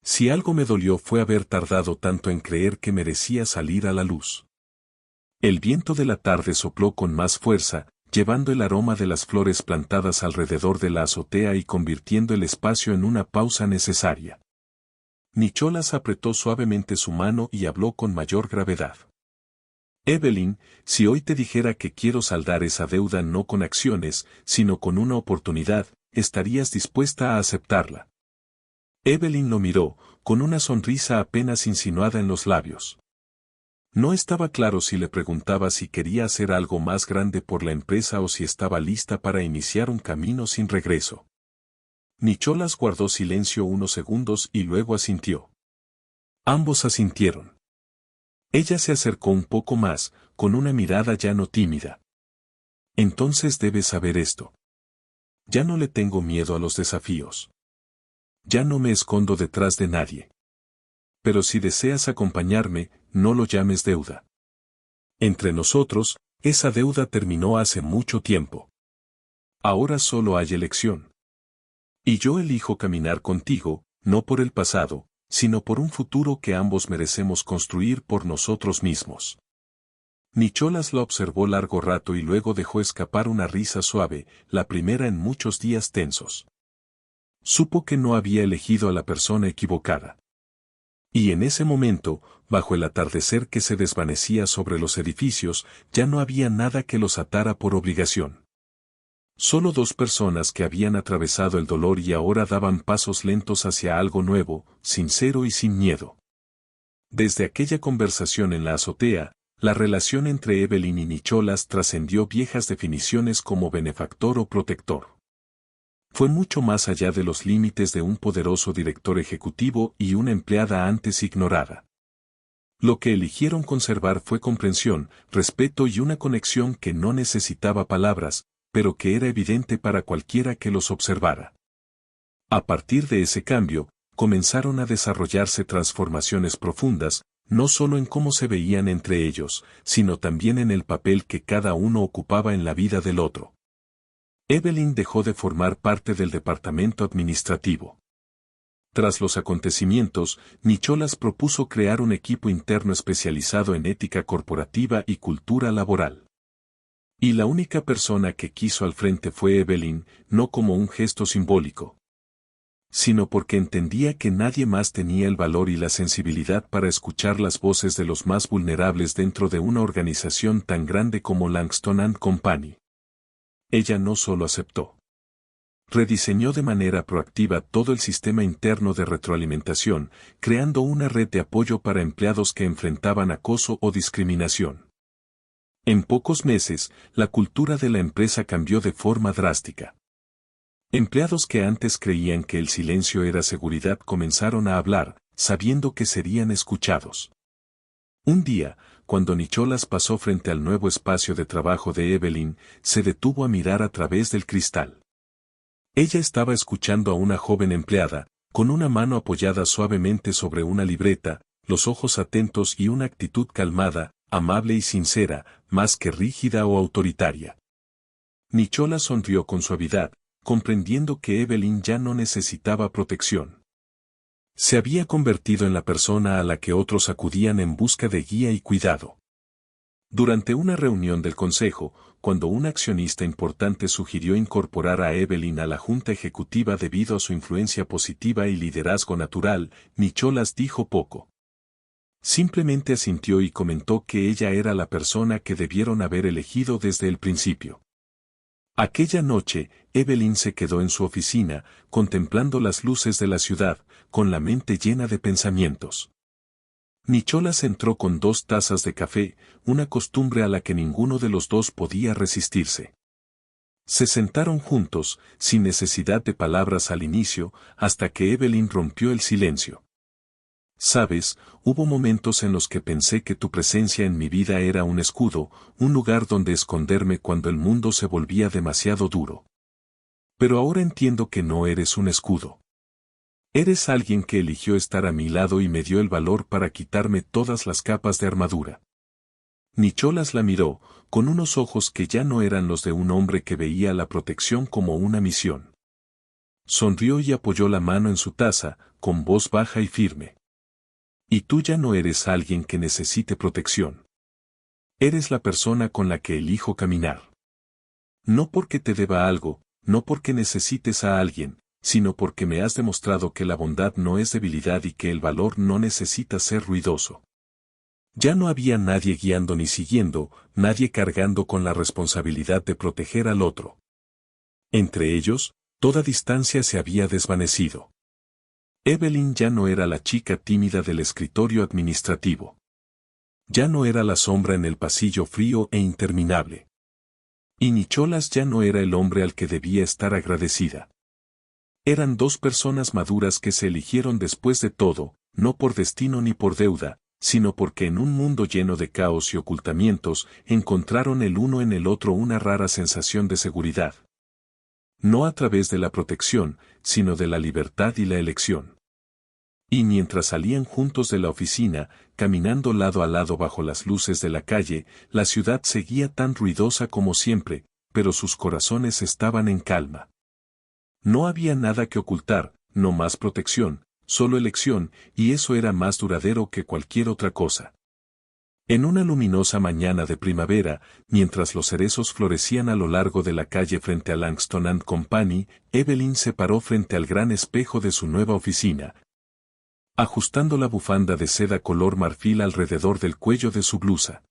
Si algo me dolió fue haber tardado tanto en creer que merecía salir a la luz. El viento de la tarde sopló con más fuerza, llevando el aroma de las flores plantadas alrededor de la azotea y convirtiendo el espacio en una pausa necesaria. Nicholas apretó suavemente su mano y habló con mayor gravedad. Evelyn, si hoy te dijera que quiero saldar esa deuda no con acciones, sino con una oportunidad, ¿estarías dispuesta a aceptarla? Evelyn lo miró, con una sonrisa apenas insinuada en los labios. No estaba claro si le preguntaba si quería hacer algo más grande por la empresa o si estaba lista para iniciar un camino sin regreso. Nicholas guardó silencio unos segundos y luego asintió. Ambos asintieron. Ella se acercó un poco más, con una mirada ya no tímida. Entonces debes saber esto. Ya no le tengo miedo a los desafíos. Ya no me escondo detrás de nadie. Pero si deseas acompañarme, no lo llames deuda. Entre nosotros, esa deuda terminó hace mucho tiempo. Ahora solo hay elección. Y yo elijo caminar contigo, no por el pasado, sino por un futuro que ambos merecemos construir por nosotros mismos. Nicholas la observó largo rato y luego dejó escapar una risa suave, la primera en muchos días tensos. Supo que no había elegido a la persona equivocada. Y en ese momento, bajo el atardecer que se desvanecía sobre los edificios, ya no había nada que los atara por obligación. Solo dos personas que habían atravesado el dolor y ahora daban pasos lentos hacia algo nuevo, sincero y sin miedo. Desde aquella conversación en la azotea, la relación entre Evelyn y Nicholas trascendió viejas definiciones como benefactor o protector. Fue mucho más allá de los límites de un poderoso director ejecutivo y una empleada antes ignorada. Lo que eligieron conservar fue comprensión, respeto y una conexión que no necesitaba palabras, pero que era evidente para cualquiera que los observara. A partir de ese cambio, comenzaron a desarrollarse transformaciones profundas, no solo en cómo se veían entre ellos, sino también en el papel que cada uno ocupaba en la vida del otro. Evelyn dejó de formar parte del departamento administrativo. Tras los acontecimientos, Nicholas propuso crear un equipo interno especializado en ética corporativa y cultura laboral. Y la única persona que quiso al frente fue Evelyn, no como un gesto simbólico, sino porque entendía que nadie más tenía el valor y la sensibilidad para escuchar las voces de los más vulnerables dentro de una organización tan grande como Langston and Company. Ella no solo aceptó. Rediseñó de manera proactiva todo el sistema interno de retroalimentación, creando una red de apoyo para empleados que enfrentaban acoso o discriminación. En pocos meses, la cultura de la empresa cambió de forma drástica. Empleados que antes creían que el silencio era seguridad comenzaron a hablar, sabiendo que serían escuchados. Un día, cuando Nicholas pasó frente al nuevo espacio de trabajo de Evelyn, se detuvo a mirar a través del cristal. Ella estaba escuchando a una joven empleada, con una mano apoyada suavemente sobre una libreta, los ojos atentos y una actitud calmada, amable y sincera, más que rígida o autoritaria. Nicholas sonrió con suavidad, comprendiendo que Evelyn ya no necesitaba protección. Se había convertido en la persona a la que otros acudían en busca de guía y cuidado. Durante una reunión del consejo, cuando un accionista importante sugirió incorporar a Evelyn a la junta ejecutiva debido a su influencia positiva y liderazgo natural, Nicholas dijo poco. Simplemente asintió y comentó que ella era la persona que debieron haber elegido desde el principio. Aquella noche, Evelyn se quedó en su oficina, contemplando las luces de la ciudad, con la mente llena de pensamientos. Nicholas entró con 2 tazas de café, una costumbre a la que ninguno de los dos podía resistirse. Se sentaron juntos, sin necesidad de palabras al inicio, hasta que Evelyn rompió el silencio. Sabes, hubo momentos en los que pensé que tu presencia en mi vida era un escudo, un lugar donde esconderme cuando el mundo se volvía demasiado duro. Pero ahora entiendo que no eres un escudo. Eres alguien que eligió estar a mi lado y me dio el valor para quitarme todas las capas de armadura. Nicholas la miró, con unos ojos que ya no eran los de un hombre que veía la protección como una misión. Sonrió y apoyó la mano en su taza, con voz baja y firme. Y tú ya no eres alguien que necesite protección. Eres la persona con la que elijo caminar. No porque te deba algo, no porque necesites a alguien, sino porque me has demostrado que la bondad no es debilidad y que el valor no necesita ser ruidoso. Ya no había nadie guiando ni siguiendo, nadie cargando con la responsabilidad de proteger al otro. Entre ellos, toda distancia se había desvanecido. Evelyn ya no era la chica tímida del escritorio administrativo. Ya no era la sombra en el pasillo frío e interminable. Y Nicholas ya no era el hombre al que debía estar agradecida. Eran 2 personas maduras que se eligieron después de todo, no por destino ni por deuda, sino porque en un mundo lleno de caos y ocultamientos, encontraron el uno en el otro una rara sensación de seguridad. No a través de la protección, sino de la libertad y la elección. Y mientras salían juntos de la oficina, caminando lado a lado bajo las luces de la calle, la ciudad seguía tan ruidosa como siempre, pero sus corazones estaban en calma. No había nada que ocultar, no más protección, solo elección, y eso era más duradero que cualquier otra cosa. En una luminosa mañana de primavera, mientras los cerezos florecían a lo largo de la calle frente a Langston and Company, Evelyn se paró frente al gran espejo de su nueva oficina, ajustando la bufanda de seda color marfil alrededor del cuello de su blusa.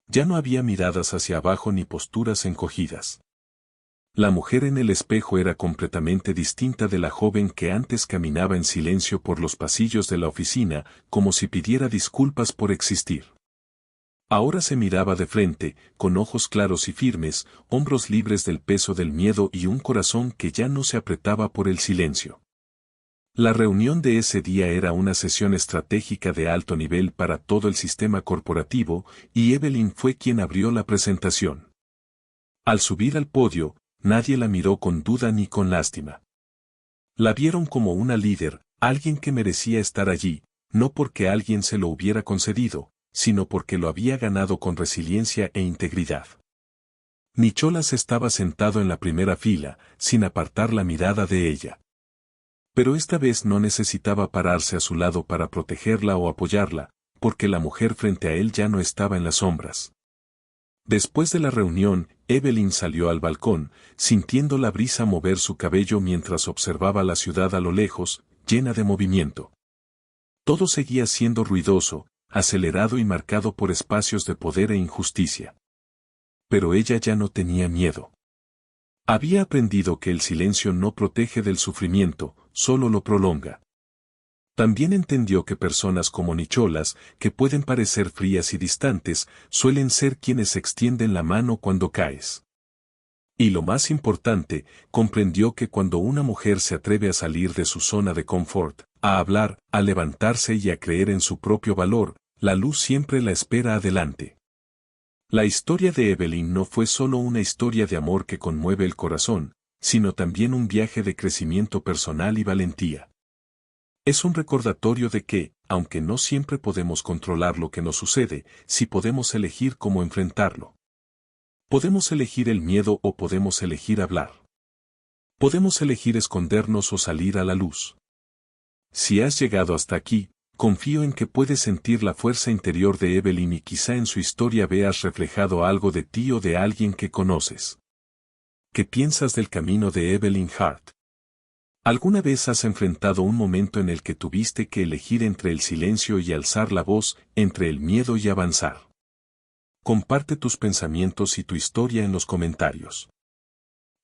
Ya no había miradas hacia abajo ni posturas encogidas. La mujer en el espejo era completamente distinta de la joven que antes caminaba en silencio por los pasillos de la oficina, como si pidiera disculpas por existir. Ahora se miraba de frente, con ojos claros y firmes, hombros libres del peso del miedo y un corazón que ya no se apretaba por el silencio. La reunión de ese día era una sesión estratégica de alto nivel para todo el sistema corporativo, y Evelyn fue quien abrió la presentación. Al subir al podio, nadie la miró con duda ni con lástima. La vieron como una líder, alguien que merecía estar allí, no porque alguien se lo hubiera concedido, sino porque lo había ganado con resiliencia e integridad. Nicholas estaba sentado en la primera fila, sin apartar la mirada de ella. Pero esta vez no necesitaba pararse a su lado para protegerla o apoyarla, porque la mujer frente a él ya no estaba en las sombras. Después de la reunión, Evelyn salió al balcón, sintiendo la brisa mover su cabello mientras observaba la ciudad a lo lejos, llena de movimiento. Todo seguía siendo ruidoso, acelerado y marcado por espacios de poder e injusticia. Pero ella ya no tenía miedo. Había aprendido que el silencio no protege del sufrimiento, solo lo prolonga. También entendió que personas como Nicholas, que pueden parecer frías y distantes, suelen ser quienes extienden la mano cuando caes. Y lo más importante, comprendió que cuando una mujer se atreve a salir de su zona de confort, a hablar, a levantarse y a creer en su propio valor, la luz siempre la espera adelante. La historia de Evelyn no fue solo una historia de amor que conmueve el corazón, sino también un viaje de crecimiento personal y valentía. Es un recordatorio de que, aunque no siempre podemos controlar lo que nos sucede, sí podemos elegir cómo enfrentarlo. Podemos elegir el miedo o podemos elegir hablar. Podemos elegir escondernos o salir a la luz. Si has llegado hasta aquí, confío en que puedes sentir la fuerza interior de Evelyn y quizá en su historia veas reflejado algo de ti o de alguien que conoces. ¿Qué piensas del camino de Evelyn Hart? ¿Alguna vez has enfrentado un momento en el que tuviste que elegir entre el silencio y alzar la voz, entre el miedo y avanzar? Comparte tus pensamientos y tu historia en los comentarios.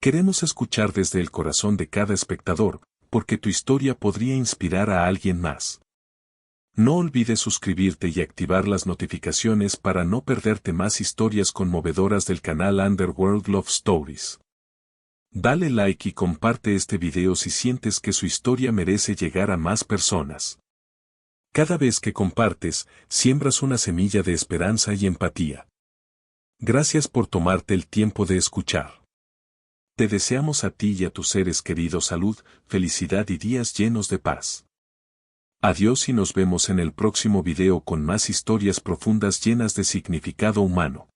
Queremos escuchar desde el corazón de cada espectador, porque tu historia podría inspirar a alguien más. No olvides suscribirte y activar las notificaciones para no perderte más historias conmovedoras del canal Underworld Love Stories. Dale like y comparte este video si sientes que su historia merece llegar a más personas. Cada vez que compartes, siembras una semilla de esperanza y empatía. Gracias por tomarte el tiempo de escuchar. Te deseamos a ti y a tus seres queridos salud, felicidad y días llenos de paz. Adiós y nos vemos en el próximo video con más historias profundas llenas de significado humano.